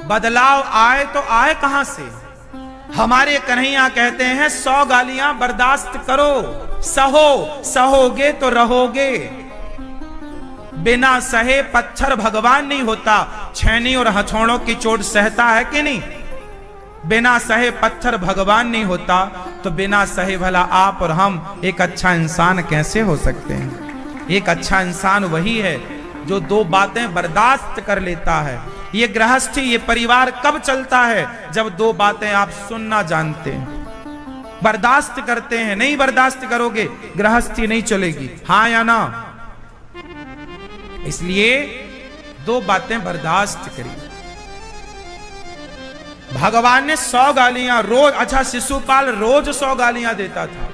[SPEAKER 2] बदलाव आए तो आए कहां से? हमारे कन्हैया कहते हैं 100 गालियां बर्दाश्त करो, सहो, सहोगे तो रहोगे। बिना सहे पत्थर भगवान नहीं होता। छैनी और हथौड़ों की चोट सहता है कि नहीं? बिना सहे पत्थर भगवान नहीं होता, तो बिना सहे भला आप और हम एक अच्छा इंसान कैसे हो सकते हैं? एक अच्छा इंसान वही है जो 2 बातें बर्दाश्त कर लेता है। ये गृहस्थी, ये परिवार कब चलता है? जब 2 बातें आप सुनना जानते हैं, बर्दाश्त करते हैं। नहीं बर्दाश्त करोगे, गृहस्थी नहीं चलेगी। हाँ या ना? इसलिए 2 बातें बर्दाश्त करिए। भगवान ने 100 गालियां रोज, अच्छा शिशुपाल रोज 100 गालियां देता था,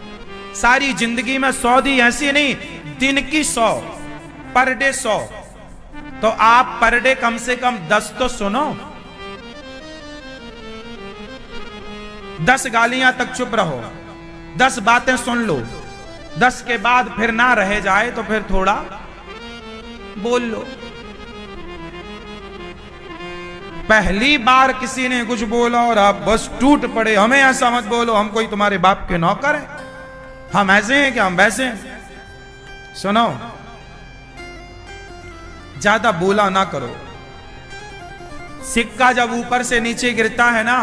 [SPEAKER 2] सारी जिंदगी में 100 दी, ऐसी नहीं, दिन की 100, पर डे 100। तो आप पर डे कम से कम 10 तो सुनो। 10 गालियां तक चुप रहो, 10 बातें सुन लो, 10 के बाद फिर ना रह जाए तो फिर थोड़ा बोल लो। पहली बार किसी ने कुछ बोला और आप बस टूट पड़े, हमें ऐसा मत बोलो, हम कोई तुम्हारे बाप के नौकर हैं, हम ऐसे हैं क्या, हम वैसे हैं। सुनो, ज्यादा बोला ना करो। सिक्का जब ऊपर से नीचे गिरता है ना,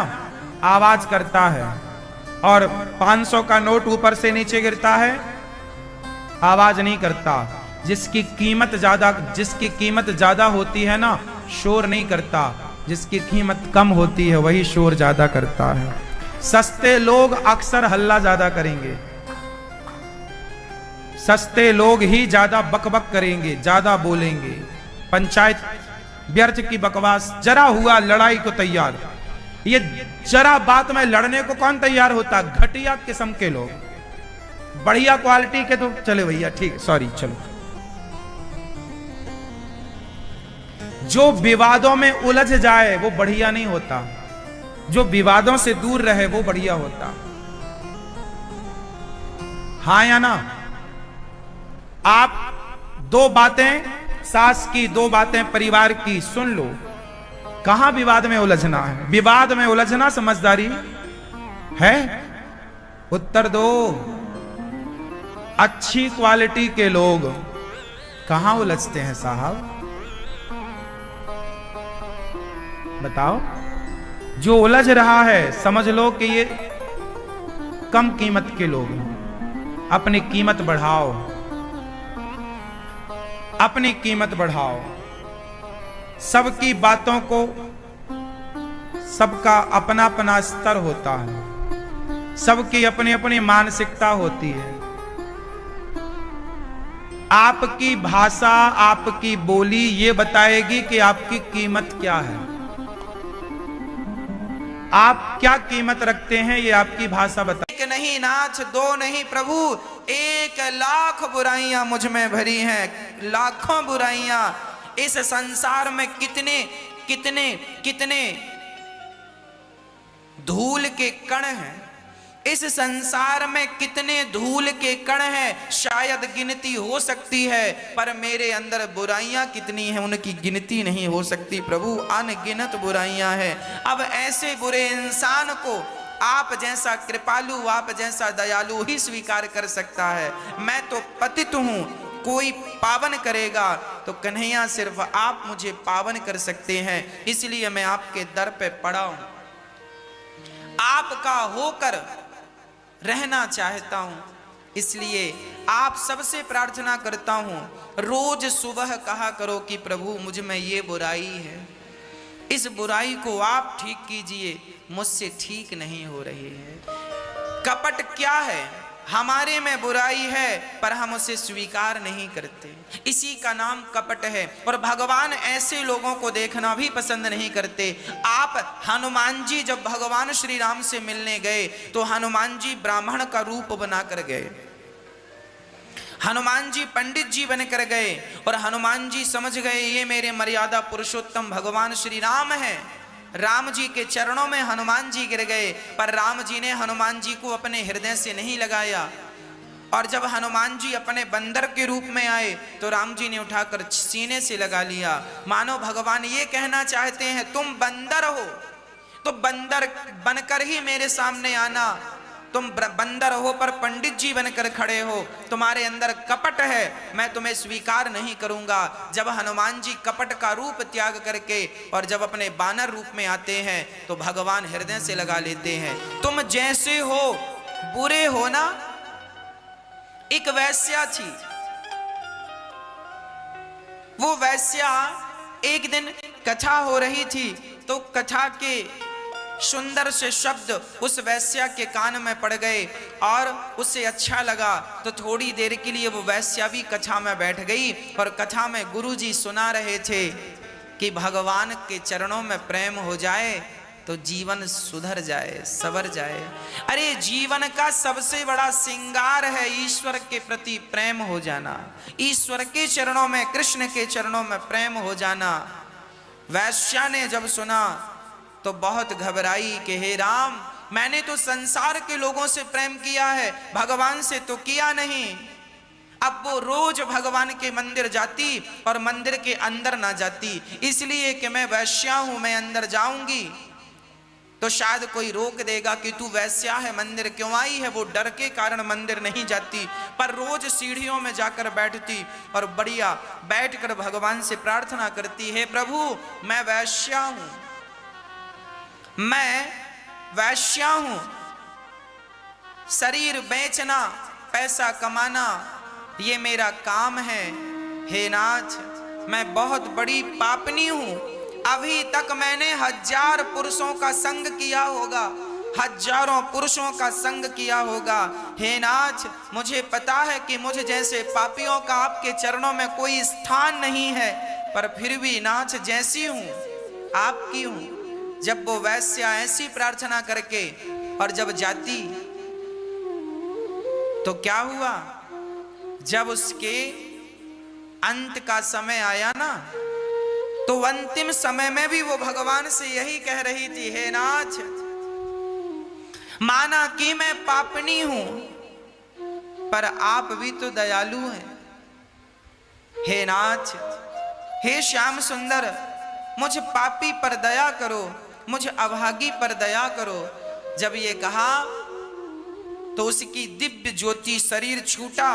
[SPEAKER 2] आवाज करता है, और 500 का नोट ऊपर से नीचे गिरता है, आवाज नहीं करता। जिसकी कीमत ज्यादा होती है ना, शोर नहीं करता। जिसकी कीमत कम होती है वही शोर ज्यादा करता है। सस्ते लोग अक्सर हल्ला ज्यादा करेंगे, सस्ते लोग ही ज्यादा बकबक करेंगे, ज्यादा बोलेंगे। पंचायत व्यर्थ की बकवास, जरा हुआ लड़ाई को तैयार। ये जरा बात में लड़ने को कौन तैयार होता? घटिया किस्म के लोग। बढ़िया क्वालिटी के तो चले भैया, ठीक, सॉरी, चलो। जो विवादों में उलझ जाए वो बढ़िया नहीं होता, जो विवादों से दूर रहे वो बढ़िया होता। हाँ या ना? आप 2 बातें सास की, 2 बातें परिवार की सुन लो। कहां विवाद में उलझना है? विवाद में उलझना समझदारी है? उत्तर दो। अच्छी क्वालिटी के लोग कहां उलझते हैं साहब? बताओ। जो उलझ रहा है समझ लो कि ये कम कीमत के लोग हैं। अपनी कीमत बढ़ाओ, अपनी कीमत बढ़ाओ। सबकी बातों को, सबका अपना अपना स्तर होता है, सबकी अपनी अपनी मानसिकता होती है। आपकी भाषा, आपकी बोली ये बताएगी कि आपकी कीमत क्या है। आप क्या कीमत रखते हैं ये आपकी भाषा बता।
[SPEAKER 1] एक नहीं नाथ, 2 नहीं प्रभु, 1 लाख बुराइयां मुझ में भरी हैं, लाखों बुराइयां। इस संसार में कितने कितने कितने धूल के कण हैं, इस संसार में कितने धूल के कण हैं, शायद गिनती हो सकती है, पर मेरे अंदर बुराइयां कितनी हैं उनकी गिनती नहीं हो सकती प्रभु, अनगिनत बुराइयां हैं। अब ऐसे बुरे इंसान को आप जैसा कृपालु, आप जैसा दयालु ही स्वीकार कर सकता है। मैं तो पतित हूं, कोई पावन करेगा तो कन्हैया सिर्फ आप मुझे पावन कर सकते हैं। इसलिए मैं आपके दर पे पड़ा हूं, आपका होकर रहना चाहता हूं। इसलिए आप सबसे प्रार्थना करता हूं, रोज सुबह कहा करो कि प्रभु मुझ में ये बुराई है, इस बुराई को आप ठीक कीजिए, मुझसे ठीक नहीं हो रही है। कपट क्या है? हमारे में बुराई है पर हम उसे स्वीकार नहीं करते, इसी का नाम कपट है। और भगवान ऐसे लोगों को देखना भी पसंद नहीं करते। आप हनुमान जी जब भगवान श्री राम से मिलने गए तो हनुमान जी ब्राह्मण का रूप बनाकर गए, हनुमान जी पंडित जी बनकर गए, और हनुमान जी समझ गए ये मेरे मर्यादा पुरुषोत्तम भगवान श्री राम है। राम जी के चरणों में हनुमान जी गिर गए, पर राम जी ने हनुमान जी को अपने हृदय से नहीं लगाया। और जब हनुमान जी अपने बंदर के रूप में आए तो राम जी ने उठाकर सीने से लगा लिया, मानो भगवान ये कहना चाहते हैं तुम बंदर हो तो बंदर बनकर ही मेरे सामने आना, तुम बंदर हो पर पंडित जी बनकर खड़े हो, तुम्हारे अंदर कपट है, मैं तुम्हें स्वीकार नहीं करूंगा। जब हनुमान जी कपट का रूप त्याग करके और जब अपने बानर रूप में आते हैं तो भगवान हृदय से लगा लेते हैं, तुम जैसे हो बुरे हो ना। एक वैश्या थी, वो वैश्या एक दिन कथा हो रही थी तो कथा के सुंदर से शब्द उस वैश्या के कान में पड़ गए और उसे अच्छा लगा, तो थोड़ी देर के लिए वो वैश्या भी कथा में बैठ गई और कथा में गुरुजी सुना रहे थे कि भगवान के चरणों में प्रेम हो जाए तो जीवन सुधर जाए, सवर जाए। अरे जीवन का सबसे बड़ा श्रृंगार है ईश्वर के प्रति प्रेम हो जाना, ईश्वर के चरणों में, कृष्ण के चरणों में प्रेम हो जाना। वैश्या ने जब सुना तो बहुत घबराई कि हे राम, मैंने तो संसार के लोगों से प्रेम किया है, भगवान से तो किया नहीं। अब वो रोज भगवान के मंदिर जाती और मंदिर के अंदर ना जाती, इसलिए कि मैं वैश्या हूं, मैं अंदर जाऊंगी तो शायद कोई रोक देगा कि तू वैश्या है, मंदिर क्यों आई है। वो डर के कारण मंदिर नहीं जाती, पर रोज सीढ़ियों में जाकर बैठती और बढ़िया बैठकर भगवान से प्रार्थना करती, हे प्रभु मैं वैश्या हूं, मैं वैश्या हूं, शरीर बेचना, पैसा कमाना ये मेरा काम है। हे नाथ, मैं बहुत बड़ी पापनी हूं, अभी तक मैंने 1000 पुरुषों का संग किया होगा, हजारों पुरुषों का संग किया होगा। हे नाथ, मुझे पता है कि मुझे जैसे पापियों का आपके चरणों में कोई स्थान नहीं है, पर फिर भी नाथ जैसी हूं आपकी हूं। जब वो वैश्या ऐसी प्रार्थना करके और जब जाती तो क्या हुआ, जब उसके अंत का समय आया ना, तो अंतिम समय में भी वो भगवान से यही कह रही थी, हे नाथ, माना कि मैं पापनी हूं पर आप भी तो दयालु हैं। हे नाथ, हे श्याम सुंदर, मुझ पापी पर दया करो, मुझ अभागी पर दया करो। जब ये कहा तो उसकी दिव्य ज्योति, शरीर छूटा,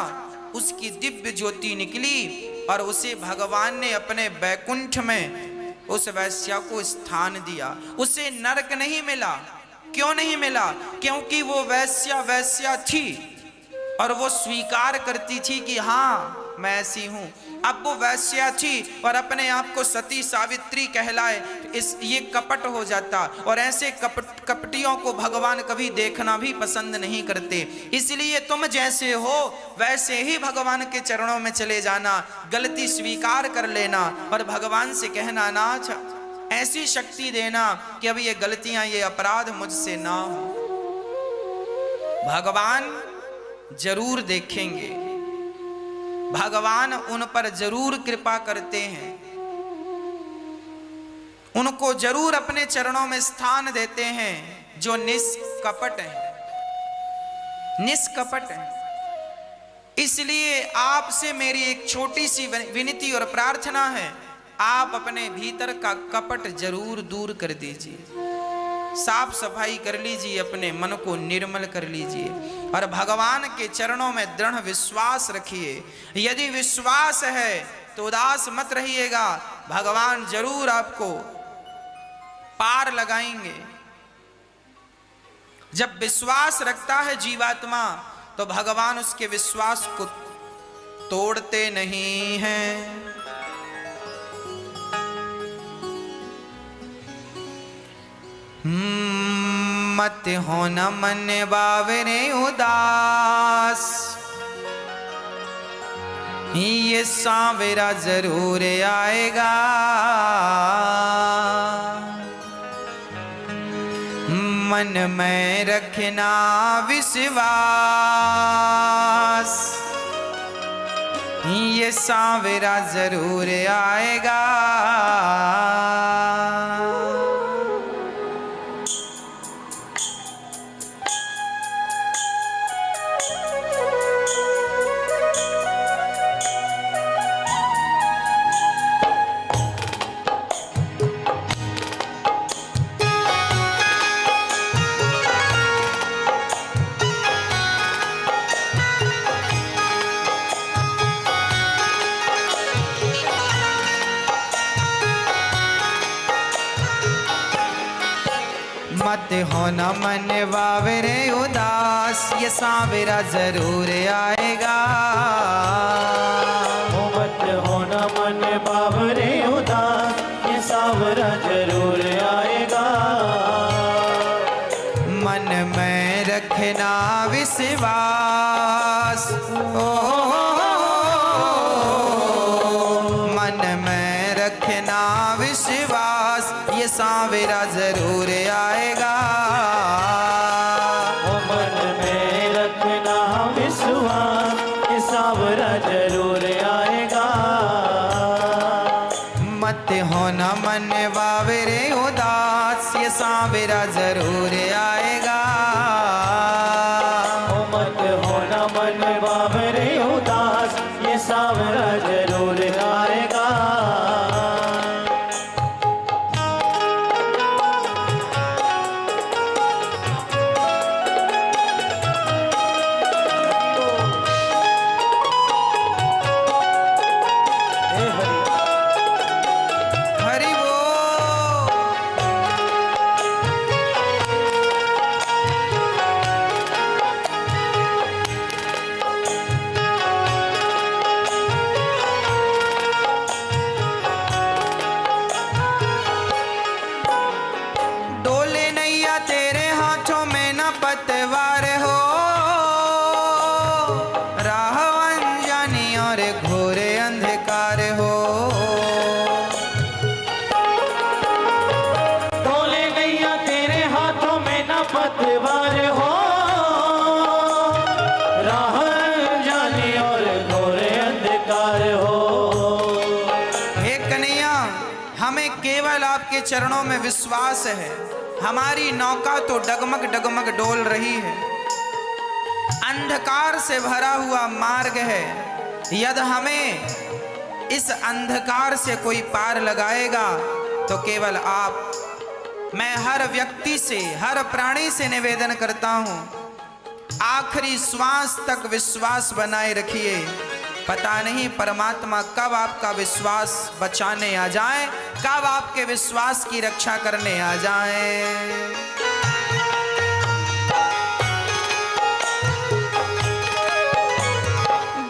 [SPEAKER 1] उसकी दिव्य ज्योति निकली और उसे भगवान ने अपने बैकुंठ में उस वैश्या को स्थान दिया। उसे नरक नहीं मिला। क्यों नहीं मिला? क्योंकि वो वैश्या थी और वो स्वीकार करती थी कि हाँ मैं ऐसी हूं। अब वो वैश्या थी और अपने आप को सती सावित्री कहलाए, ये कपट हो जाता। और ऐसे कपटियों को भगवान कभी देखना भी पसंद नहीं करते। इसलिए तुम जैसे हो वैसे ही भगवान के चरणों में चले जाना, गलती स्वीकार कर लेना और भगवान से कहना, नाथ ऐसी शक्ति देना कि अब ये गलतियां, ये अपराध मुझसे ना हो। भगवान जरूर देखेंगे, भगवान उन पर जरूर कृपा करते हैं, उनको जरूर अपने चरणों में स्थान देते हैं जो निष्कपट है, निष्कपट है। इसलिए आपसे मेरी एक छोटी सी विनती और प्रार्थना है, आप अपने भीतर का कपट जरूर दूर कर दीजिए, साफ सफाई कर लीजिए, अपने मन को निर्मल कर लीजिए और भगवान के चरणों में दृढ़ विश्वास रखिए। यदि विश्वास है तो उदास मत रहिएगा, भगवान जरूर आपको पार लगाएंगे। जब विश्वास रखता है जीवात्मा तो भगवान उसके विश्वास को तोड़ते नहीं हैं। मत हो न मन बावरे उदास, ये सांवरा जरूर आएगा। मन में रखना विश्वास, ये सांवरा जरूर आएगा। मत होना मन बावरे उदास, ये सांवरा जरूर आएगा।
[SPEAKER 3] मत होना मन बावरे उदास, ये सांवरा जरूर आएगा।
[SPEAKER 1] मन में रखना विश्वास, मन में रखना विश्वास, ये सांवरा जरूर आएगा।
[SPEAKER 3] मन में रखना विश्वास, ये सांवरा जरूर आएगा।
[SPEAKER 1] मत होना मन बावरे उदास, ये सांवरा जरूर आएगा।
[SPEAKER 3] मत होना मन बावरे उदास, ये सांवरा जरूर आएगा।
[SPEAKER 1] हरि बोल। डोले नैया तेरे हाथों में न पतवार हो, राह अनजानी और घोरे अंधकार हो।
[SPEAKER 3] डोले नैया तेरे हाथों में न पतवार हो, राह जाने और घोरे अंधकार हो।
[SPEAKER 1] हे कन्हैया, हमें केवल आपके चरणों में विश्वास है। हमारी नौका तो डगमग डगमग डोल रही है, अंधकार से भरा हुआ मार्ग है। यदि हमें इस अंधकार से कोई पार लगाएगा तो केवल आप। मैं हर व्यक्ति से, हर प्राणी से निवेदन करता हूं, आखिरी श्वास तक विश्वास बनाए रखिए। पता नहीं परमात्मा कब आपका विश्वास बचाने आ जाए, कब आपके विश्वास की रक्षा करने आ जाए।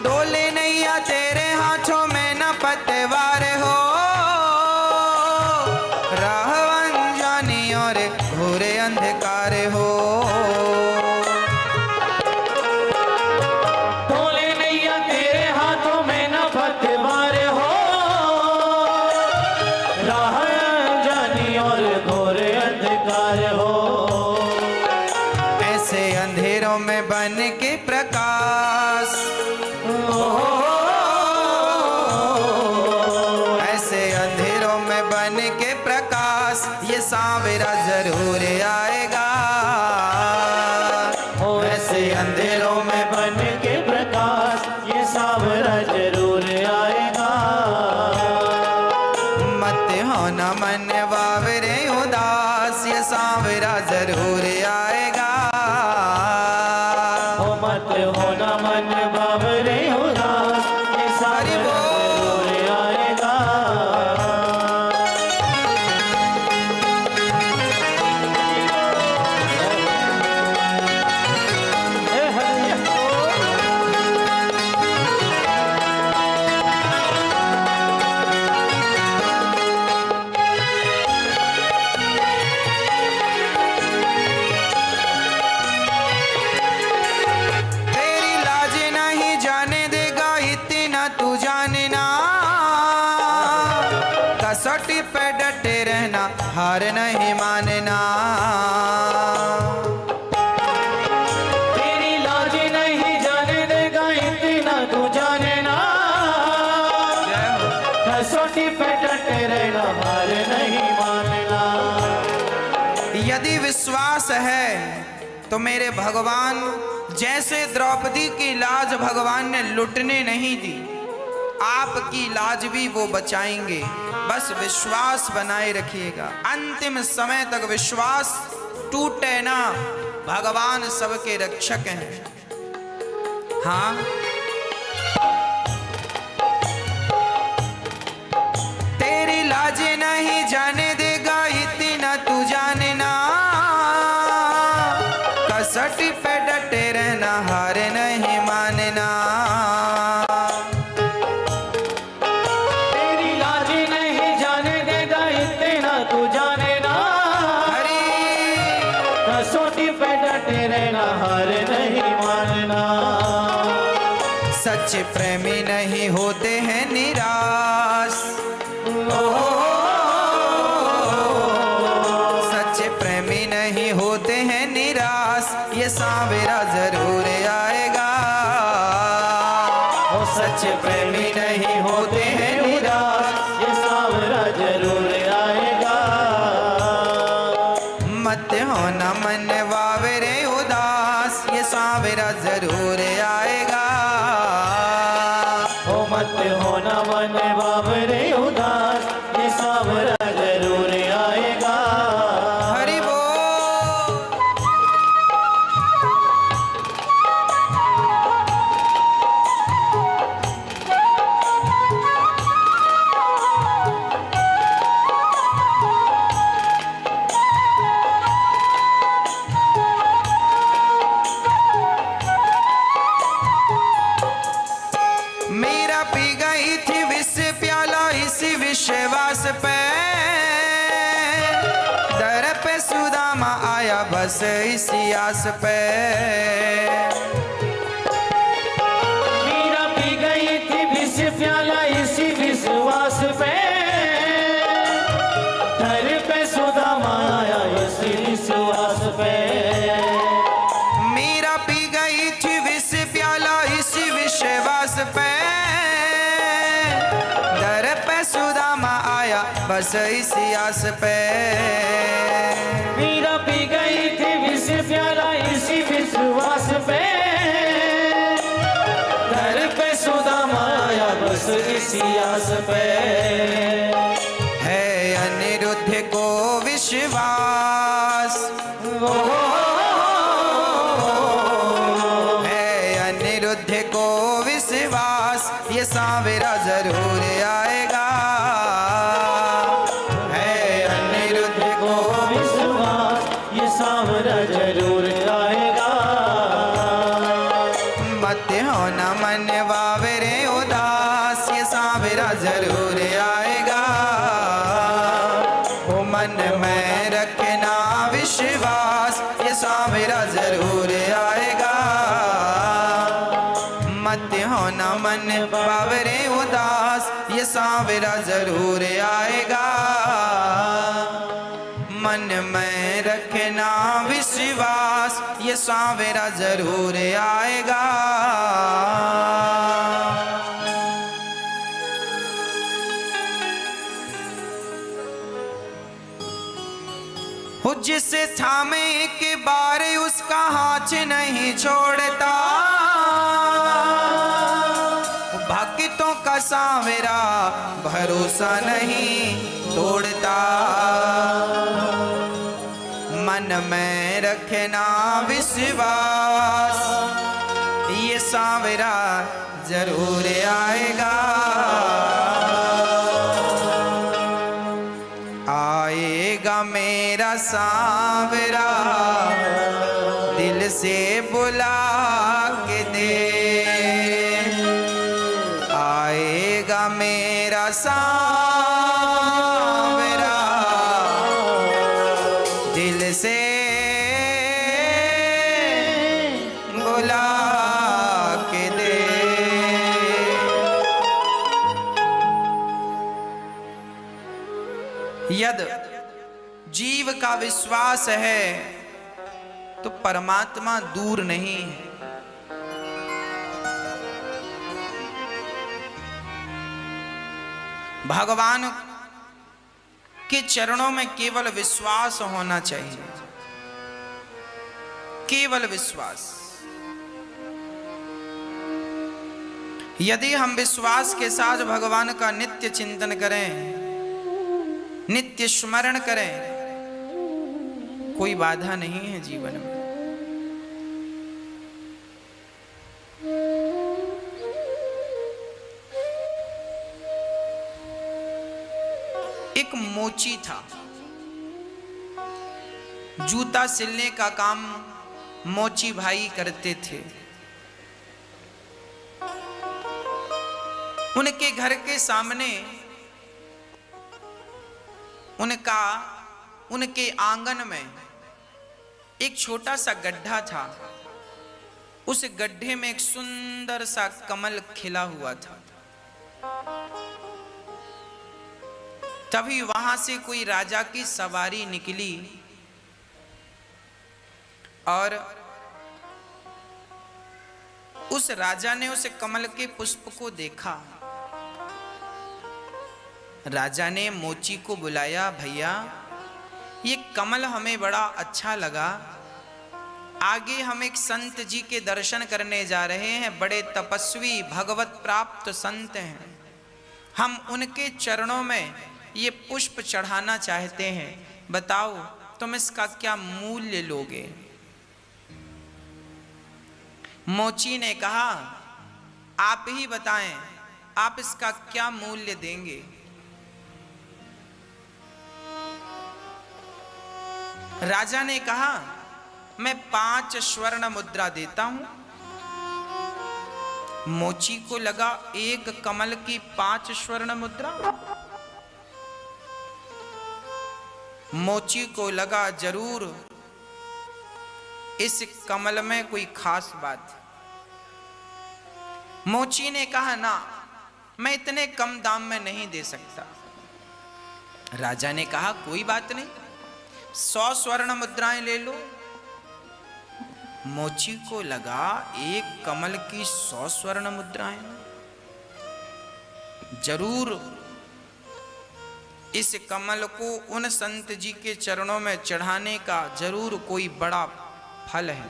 [SPEAKER 1] डोले नैया तेरे हाथों में न पतवार हो, राह अनजानी और घोरे अंधकार हो।
[SPEAKER 3] डोले नैया तेरे हाथों में न पतवार हो, राह जानी और घोरे अंधकार हो।
[SPEAKER 1] ऐसे अंधेरों में बन के प्रकाश, ऐसे अंधेरों में बन के प्रकाश, ये सांवरा जरूर आएगा।
[SPEAKER 3] ऐसे अंधेरों में बन के प्रकाश, ये सांवरा जरूर आएगा।
[SPEAKER 1] मत होना मन बावरे उदास, ये सांवरा जरूर आएगा।
[SPEAKER 3] मत होना मन बावरे उदास, ये सांवरा जरूर आएगा।
[SPEAKER 1] तेरी लाज नहीं जाने देगा इतना तू जानना, कसौटी पे डटे रहना, हार नहीं मानना।
[SPEAKER 3] तेरी लाज नहीं जाने देगा इतना तू जानना, कसौटी पे डटे रहना, हार नहीं मानना।
[SPEAKER 1] यदि विश्वास है तो मेरे भगवान, जैसे द्रौपदी की लाज भगवान ने लुटने नहीं दी, आपकी लाज भी वो बचाएंगे। बस विश्वास बनाए रखिएगा, अंतिम समय तक विश्वास टूटे ना। भगवान सबके रक्षक हैं। हाँ, तेरी लाज नहीं जाने देगा इतना तू जानना, सच्चे प्रेमी नहीं होते हैं निराश। सच्चे प्रेमी नहीं होते हैं निराश, ये सांवरा जरूर आएगा।
[SPEAKER 3] सच्चे प्रेमी नहीं होते हैं निराश, ये सांवरा जरूर आएगा।
[SPEAKER 1] मत होना मन बावरे उदास, ये सांवरा जरूर आएगा।
[SPEAKER 3] ओ मत होना मन बावरे उदास, ये सांवरा जरूर आएगा।
[SPEAKER 1] हरि बोल। मेरा पी गई थी विष प्याला इसी विश्वास पे, दर पे सुदामा आया बस इसी आस पे।
[SPEAKER 3] मीरा पी गई थी विष प्याला इसी विश्वास पे, घर पे सुदामा आया इसी विश्वास पे।
[SPEAKER 1] मेरा पी गई थी विष प्याला इसी विश्वास पे, दर पे सुदामा आया बस इसी आस पे।
[SPEAKER 3] मीरा पी गई थी विष प्याला इसी विश्वास पे, घर पे सुदामा आया बस इसी आस पे।
[SPEAKER 1] है अनिरुद्ध को विश्वास, है अनिरुद्ध को विश्वास, ये सांवरा जरूर आएगा। है अनिरुद्ध को
[SPEAKER 3] विश्वास, ये सांवरा जरूर आएगा।
[SPEAKER 1] मत होना मन बावरे उदास, ये सांवरा जरूर आएगा। ओ मन में रखना विश्वास, ये सांवरा जरूर आएगा। मत होना मन बावरे उदास, ये सांवरा जरूर आएगा। मन में रखना विश्वास, ये सांवरा जरूर आएगा। हो जिसे थामे के बार उसका हाथ नहीं छोड़ता, भक्तों का सांवरा भरोसा नहीं तोड़ता। मन में रखना विश्वास, ये सांवरा जरूर आएगा। आएगा मेरा सांवरा, दिल से बुला के दे। आएगा मेरा सांवरा, दिल से बुला के दे। यदि जीव का विश्वास है तो परमात्मा दूर नहीं है। भगवान के चरणों में केवल विश्वास होना चाहिए, केवल विश्वास। यदि हम विश्वास के साथ भगवान का नित्य चिंतन करें, नित्य स्मरण करें, कोई बाधा नहीं है जीवन में। एक मोची था, जूता सिलने का काम मोची भाई करते थे। उनके घर के सामने उनके आंगन में एक छोटा सा गड्ढा था। उस गड्ढे में एक सुंदर सा कमल खिला हुआ था। तभी वहां से कोई राजा की सवारी निकली और उस राजा ने उस कमल के पुष्प को देखा। राजा ने मोची को बुलाया, भैया ये कमल हमें बड़ा अच्छा लगा, आगे हम एक संत जी के दर्शन करने जा रहे हैं, बड़े तपस्वी भगवत प्राप्त संत हैं, हम उनके चरणों में ये पुष्प चढ़ाना चाहते हैं, बताओ तुम इसका क्या मूल्य लोगे? मोची ने कहा आप ही बताएं, आप इसका क्या मूल्य देंगे? राजा ने कहा मैं 5 स्वर्ण मुद्रा देता हूं। मोची को लगा एक कमल की 5 स्वर्ण मुद्रा। मोची को लगा जरूर इस कमल में कोई खास बात। मोची ने कहा ना, मैं इतने कम दाम में नहीं दे सकता। राजा ने कहा कोई बात नहीं, 100 स्वर्ण मुद्राएं ले लो। मोची को लगा एक कमल की 100 स्वर्ण मुद्राएं, जरूर इस कमल को उन संत जी के चरणों में चढ़ाने का जरूर कोई बड़ा फल है।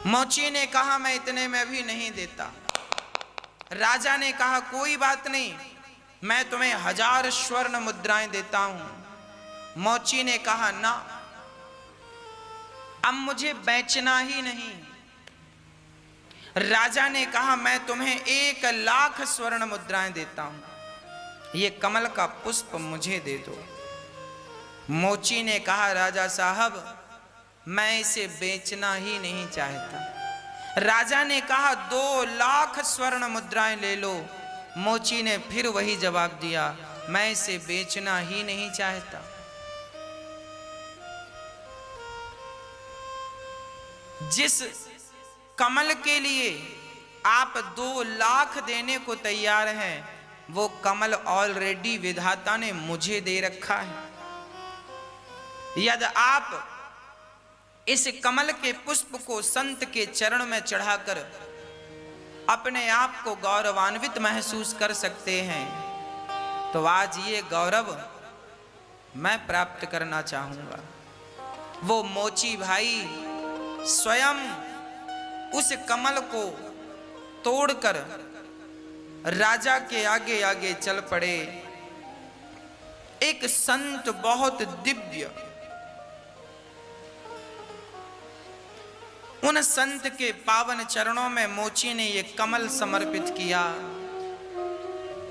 [SPEAKER 1] मोची ने कहा मैं इतने में भी नहीं देता। राजा ने कहा कोई बात नहीं, मैं तुम्हें 1000 स्वर्ण मुद्राएं देता हूं। मोची ने कहा ना, अब मुझे बेचना ही नहीं। राजा ने कहा मैं तुम्हें 1,00,000 स्वर्ण मुद्राएं देता हूं, ये कमल का पुष्प मुझे दे दो। मोची ने कहा राजा साहब मैं इसे बेचना ही नहीं चाहता। राजा ने कहा 2,00,000 स्वर्ण मुद्राएं ले लो। मोची ने फिर वही जवाब दिया, मैं इसे बेचना ही नहीं चाहता। जिस कमल के लिए आप 2,00,000 देने को तैयार हैं, वो कमल ऑलरेडी विधाता ने मुझे दे रखा है। यदि आप इस कमल के पुष्प को संत के चरण में चढ़ाकर अपने आप को गौरवान्वित महसूस कर सकते हैं, तो आज ये गौरव मैं प्राप्त करना चाहूंगा। वो मोची भाई स्वयं उस कमल को तोड़कर राजा के आगे आगे चल पड़े। एक संत बहुत दिव्य, उन संत के पावन चरणों में मोची ने ये कमल समर्पित किया।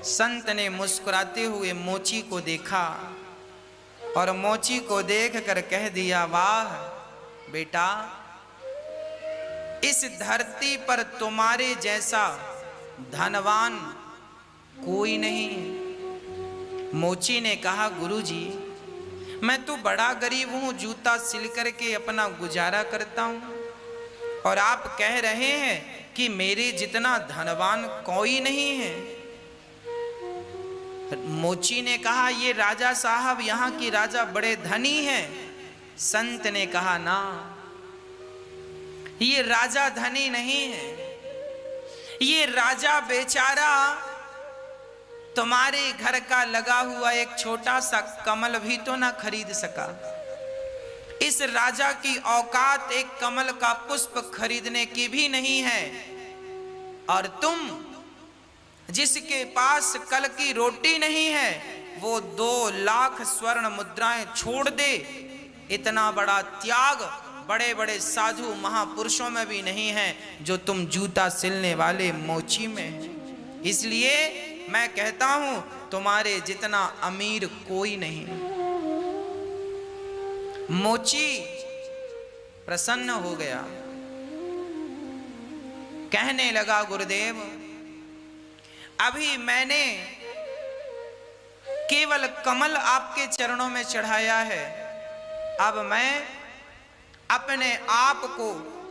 [SPEAKER 1] संत ने मुस्कुराते हुए मोची को देखा और मोची को देखकर कह दिया, वाह बेटा, इस धरती पर तुम्हारे जैसा धनवान कोई नहीं। मोची ने कहा गुरुजी मैं तो बड़ा गरीब हूं, जूता सिल करके अपना गुजारा करता हूं, और आप कह रहे हैं कि मेरे जितना धनवान कोई नहीं है। मोची ने कहा ये राजा साहब यहाँ की राजा बड़े धनी हैं। संत ने कहा ना, ये राजा धनी नहीं है, ये राजा बेचारा तुम्हारे घर का लगा हुआ एक छोटा सा कमल भी तो ना खरीद सका। इस राजा की औकात एक कमल का पुष्प खरीदने की भी नहीं है, और तुम जिसके पास कल की रोटी नहीं है वो 2,00,000 स्वर्ण मुद्राएं छोड़ दे। इतना बड़ा त्याग बड़े बड़े साधु महापुरुषों में भी नहीं है जो तुम जूता सिलने वाले मोची में है। इसलिए मैं कहता हूं तुम्हारे जितना अमीर कोई नहीं। मोची प्रसन्न हो गया, कहने लगा गुरुदेव अभी मैंने केवल कमल आपके चरणों में चढ़ाया है, अब मैं अपने आप को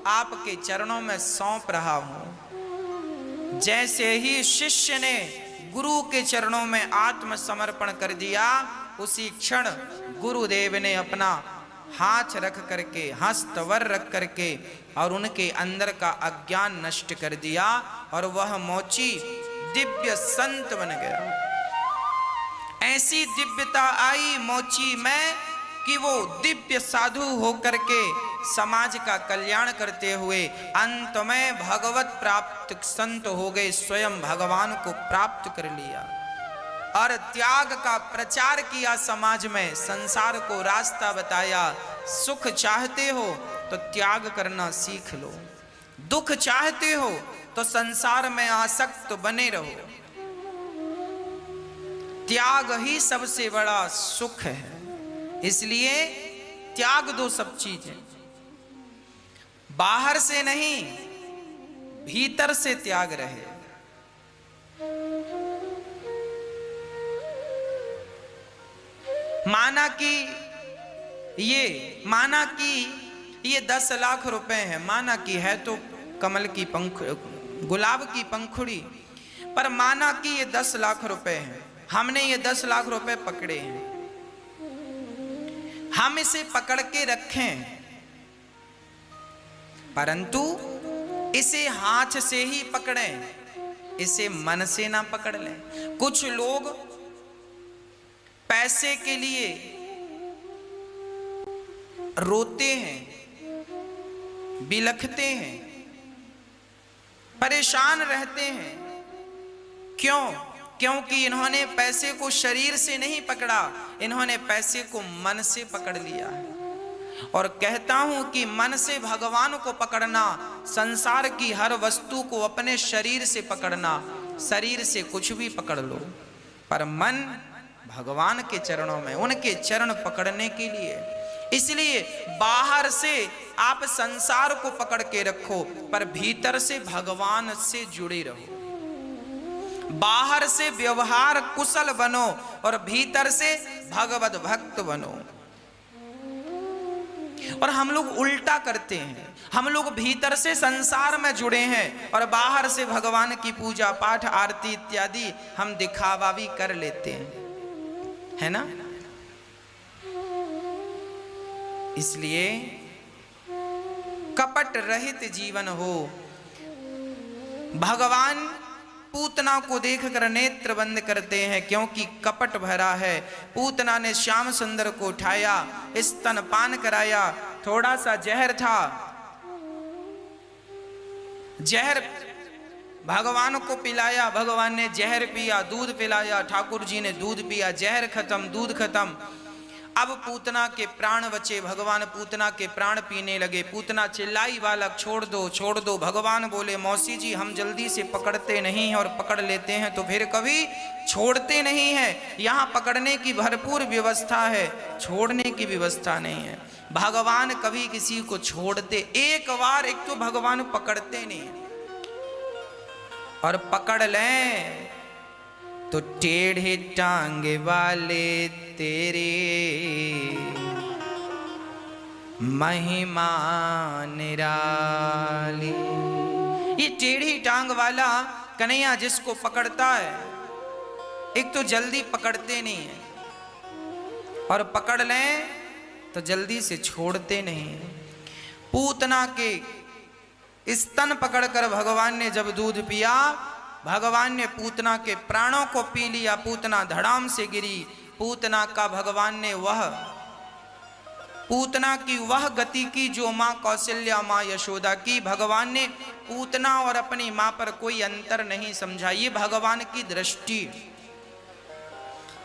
[SPEAKER 1] आपके चरणों में सौंप रहा हूं। जैसे ही शिष्य ने गुरु के चरणों में आत्मसमर्पण कर दिया, उसी क्षण गुरुदेव ने अपना हाथ रख करके, हस्तवर रख करके और उनके अंदर का अज्ञान नष्ट कर दिया और वह मोची दिव्य संत बन गया। ऐसी दिव्यता आई मोची में कि वो दिव्य साधु होकर के समाज का कल्याण करते हुए अंत में भगवत प्राप्त संत हो गए, स्वयं भगवान को प्राप्त कर लिया और त्याग का प्रचार किया समाज में, संसार को रास्ता बताया। सुख चाहते हो तो त्याग करना सीख लो, दुख चाहते हो तो संसार में आसक्त बने रहो। त्याग ही सबसे बड़ा सुख है, इसलिए त्याग दो सब चीजें, बाहर से नहीं भीतर से त्याग रहे। माना कि ये 10 लाख रुपए है, माना कि है तो कमल की गुलाब की पंखुड़ी, पर माना कि ये 10 लाख रुपए है, हमने ये 10 लाख रुपए पकड़े हैं, हम इसे पकड़ के रखें, परंतु इसे हाथ से ही पकड़ें, इसे मन से ना पकड़ लें। कुछ लोग पैसे के लिए रोते हैं, बिलखते हैं, परेशान रहते हैं। क्यों? क्योंकि इन्होंने पैसे को शरीर से नहीं पकड़ा, इन्होंने पैसे को मन से पकड़ लिया है। और कहता हूं कि मन से भगवान को पकड़ना, संसार की हर वस्तु को अपने शरीर से पकड़ना, शरीर से कुछ भी पकड़ लो, पर मन भगवान के चरणों में, उनके चरण पकड़ने के लिए। इसलिए बाहर से आप संसार को पकड़ के रखो, पर भीतर से भगवान से जुड़े रहो। बाहर से व्यवहार कुशल बनो और भीतर से भगवत भक्त बनो। और हम लोग उल्टा करते हैं, हम लोग भीतर से संसार में जुड़े हैं और बाहर से भगवान की पूजा पाठ आरती इत्यादि हम दिखावा भी कर लेते हैं, है ना। इसलिए कपट रहित जीवन हो। भगवान पूतना को देखकर नेत्र बंद करते हैं, क्योंकि कपट भरा है। पूतना ने श्याम सुंदर को उठाया, स्तनपान कराया, थोड़ा सा जहर था, जहर भगवान को पिलाया, भगवान ने जहर पिया, दूध पिलाया, ठाकुर जी ने दूध पिया, जहर खत्म, दूध खत्म। अब पूतना के प्राण बचे, भगवान पूतना के प्राण पीने लगे। पूतना चिल्लाई, बालक छोड़ दो, छोड़ दो। भगवान बोले, मौसी जी हम जल्दी से पकड़ते नहीं हैं, और पकड़ लेते हैं तो फिर कभी छोड़ते नहीं हैं। यहाँ पकड़ने की भरपूर व्यवस्था है, छोड़ने की व्यवस्था नहीं है। भगवान कभी किसी को छोड़ते, एक बार एक तो भगवान पकड़ते नहीं, और पकड़ लें तो टेढ़े टांगे वाले तेरे महिमा निराली। ये टेढ़ी टांग वाला कन्हैया जिसको पकड़ता है, एक तो जल्दी पकड़ते नहीं है, और पकड़ लें तो जल्दी से छोड़ते नहीं है। पूतना के स्तन पकड़कर भगवान ने जब दूध पिया, भगवान ने पूतना के प्राणों को पी लिया। पूतना धड़ाम से गिरी। पूतना का भगवान ने पूतना की वह गति की जो माँ कौशल्या, माँ यशोदा की। भगवान ने पूतना और अपनी माँ पर कोई अंतर नहीं समझा। ये भगवान की दृष्टि,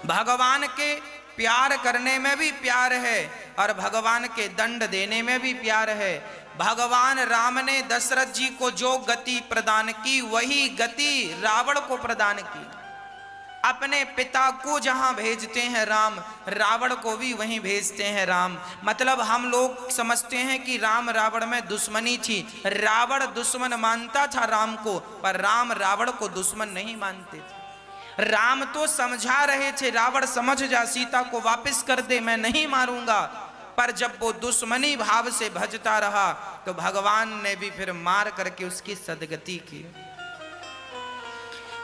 [SPEAKER 1] भगवान के प्यार करने में भी प्यार है और भगवान के दंड देने में भी प्यार है। भगवान राम ने दशरथ जी को जो गति प्रदान की, वही गति रावण को प्रदान की। अपने पिता को जहां भेजते हैं राम, रावण को भी वहीं भेजते हैं राम। मतलब हम लोग समझते हैं कि राम रावण में दुश्मनी थी। रावण दुश्मन मानता था राम को, पर राम रावण को दुश्मन नहीं मानते थे। राम तो समझा रहे थे, रावण समझ जा, सीता को वापस कर दे, मैं नहीं मारूंगा। पर जब वो दुश्मनी भाव से भजता रहा तो भगवान ने भी फिर मार करके उसकी सदगति की।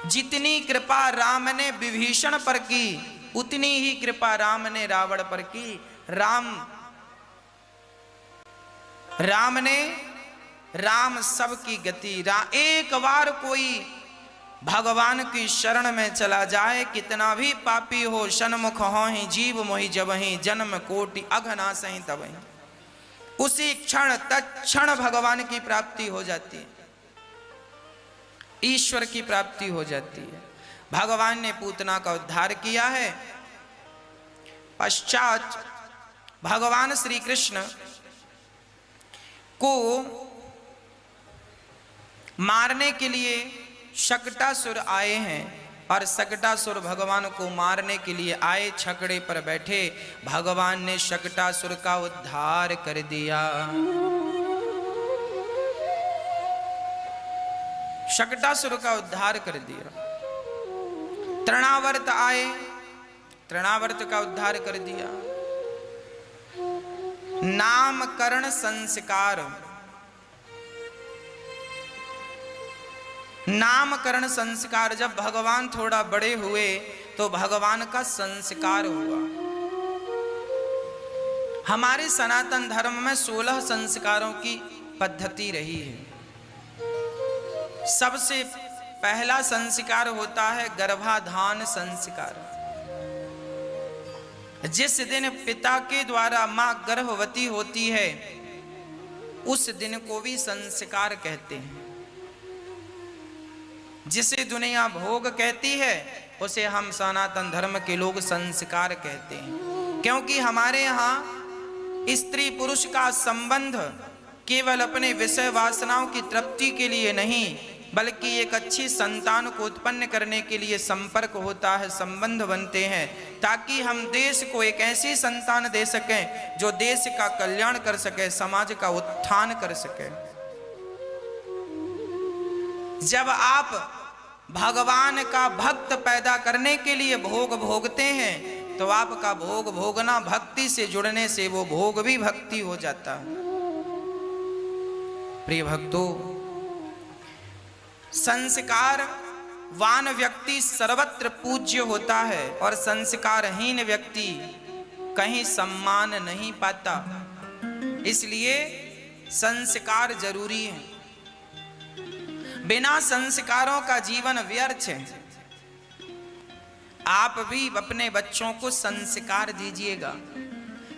[SPEAKER 1] जितनी कृपा राम ने विभीषण पर की उतनी ही कृपा राम ने रावण पर की। राम सबकी गति। एक बार कोई भगवान की शरण में चला जाए, कितना भी पापी हो, सन्मुख हो ही जीव मोहि जबहि, जन्म कोटि अघनासहि तबहि। उसी क्षण तत्क्षण भगवान की प्राप्ति हो जाती है, ईश्वर की प्राप्ति हो जाती है। भगवान ने पूतना का उद्धार किया है। पश्चात भगवान श्री कृष्ण को मारने के लिए शकटासुर आए हैं और शकटासुर भगवान को मारने के लिए आए, छकड़े पर बैठे। भगवान ने शकटासुर का उद्धार कर दिया। शकटासुर का उद्धार कर दिया। तृणावर्त आए, तृणावर्त का उद्धार कर दिया। नामकरण संस्कार, नामकरण संस्कार, जब भगवान थोड़ा बड़े हुए तो भगवान का संस्कार हुआ। हमारे सनातन धर्म में 16 संस्कारों की पद्धति रही है। सबसे पहला संस्कार होता है गर्भाधान संस्कार। जिस दिन पिता के द्वारा मां गर्भवती होती है उस दिन को भी संस्कार कहते हैं। जिसे दुनिया भोग कहती है उसे हम सनातन धर्म के लोग संस्कार कहते हैं। क्योंकि हमारे यहाँ स्त्री पुरुष का संबंध केवल अपने विषय वासनाओं की तृप्ति के लिए नहीं, बल्कि एक अच्छी संतान को उत्पन्न करने के लिए संपर्क होता है, संबंध बनते हैं, ताकि हम देश को एक ऐसी संतान दे सकें जो देश का कल्याण कर सके, समाज का उत्थान कर सके। जब आप भगवान का भक्त पैदा करने के लिए भोग भोगते हैं तो आपका भोग भोगना भक्ति से जुड़ने से वो भोग भी भक्ति हो जाता है। प्रिय भक्तों, संस्कारवान व्यक्ति सर्वत्र पूज्य होता है और संस्कारहीन व्यक्ति कहीं सम्मान नहीं पाता। इसलिए संस्कार जरूरी है। बिना संस्कारों का जीवन व्यर्थ है। आप भी अपने बच्चों को संस्कार दीजिएगा।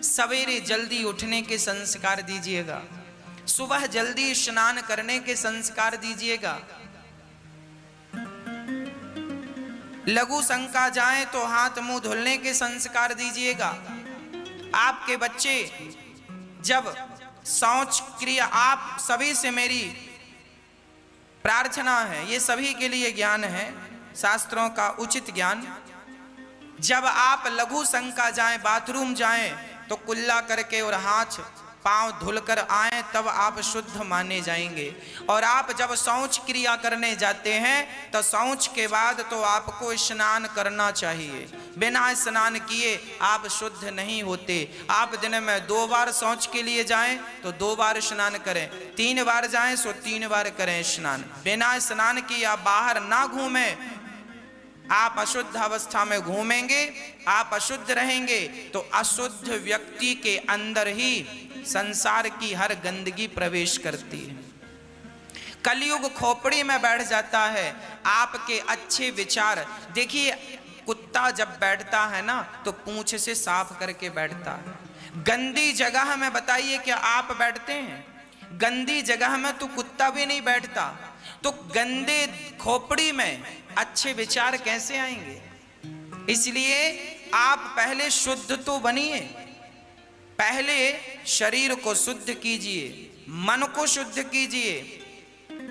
[SPEAKER 1] सवेरे जल्दी उठने के संस्कार दीजिएगा, सुबह जल्दी स्नान करने के संस्कार दीजिएगा। लघु शंका जाए तो हाथ मुंह धुलने के संस्कार दीजिएगा। आपके बच्चे जब शौच क्रिया, आप सभी से मेरी प्रार्थना है, ये सभी के लिए ज्ञान है, शास्त्रों का उचित ज्ञान। जब आप लघु शंका जाएं, बाथरूम जाएं तो कुल्ला करके और हाथ पांव धुलकर आए, तब आप शुद्ध माने जाएंगे। और आप जब शौच क्रिया करने जाते हैं तो शौच के बाद तो आपको स्नान करना चाहिए। बिना स्नान किए आप शुद्ध नहीं होते। आप दिन में 2 बार शौच के लिए जाएं तो 2 बार स्नान करें, 3 बार जाएं तो 3 बार करें स्नान। बिना स्नान किए आप बाहर ना घूमें। आप अशुद्ध अवस्था में घूमेंगे, आप अशुद्ध रहेंगे तो अशुद्ध व्यक्ति के अंदर ही संसार की हर गंदगी प्रवेश करती है। कलयुग खोपड़ी में बैठ जाता है। आपके अच्छे विचार, देखिए कुत्ता जब बैठता है ना तो पूंछ से साफ करके बैठता है। गंदी जगह में बताइए क्या आप बैठते हैं? गंदी जगह में तो कुत्ता भी नहीं बैठता। तो गंदे खोपड़ी में अच्छे विचार कैसे आएंगे? इसलिए आप पहले शुद्ध तो बनिए। पहले शरीर को शुद्ध कीजिए, मन को शुद्ध कीजिए।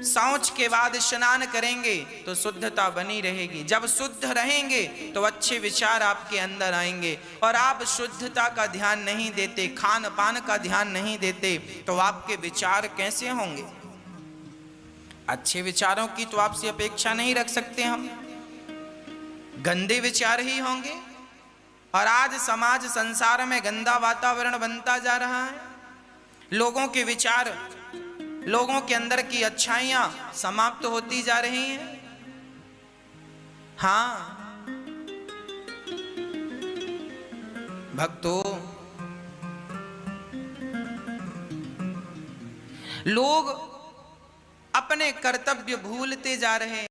[SPEAKER 1] शौच के बाद स्नान करेंगे तो शुद्धता बनी रहेगी। जब शुद्ध रहेंगे तो अच्छे विचार आपके अंदर आएंगे। और आप शुद्धता का ध्यान नहीं देते, खान पान का ध्यान नहीं देते, तो आपके विचार कैसे होंगे? अच्छे विचारों की तो आपसे अपेक्षा नहीं रख सकते हम, गंदे विचार ही होंगे। और आज समाज संसार में गंदा वातावरण बनता जा रहा है। लोगों के विचार, लोगों के अंदर की अच्छाइयां समाप्त होती जा रही हैं। हाँ भक्तों, लोग अपने कर्तव्य भूलते जा रहे हैं।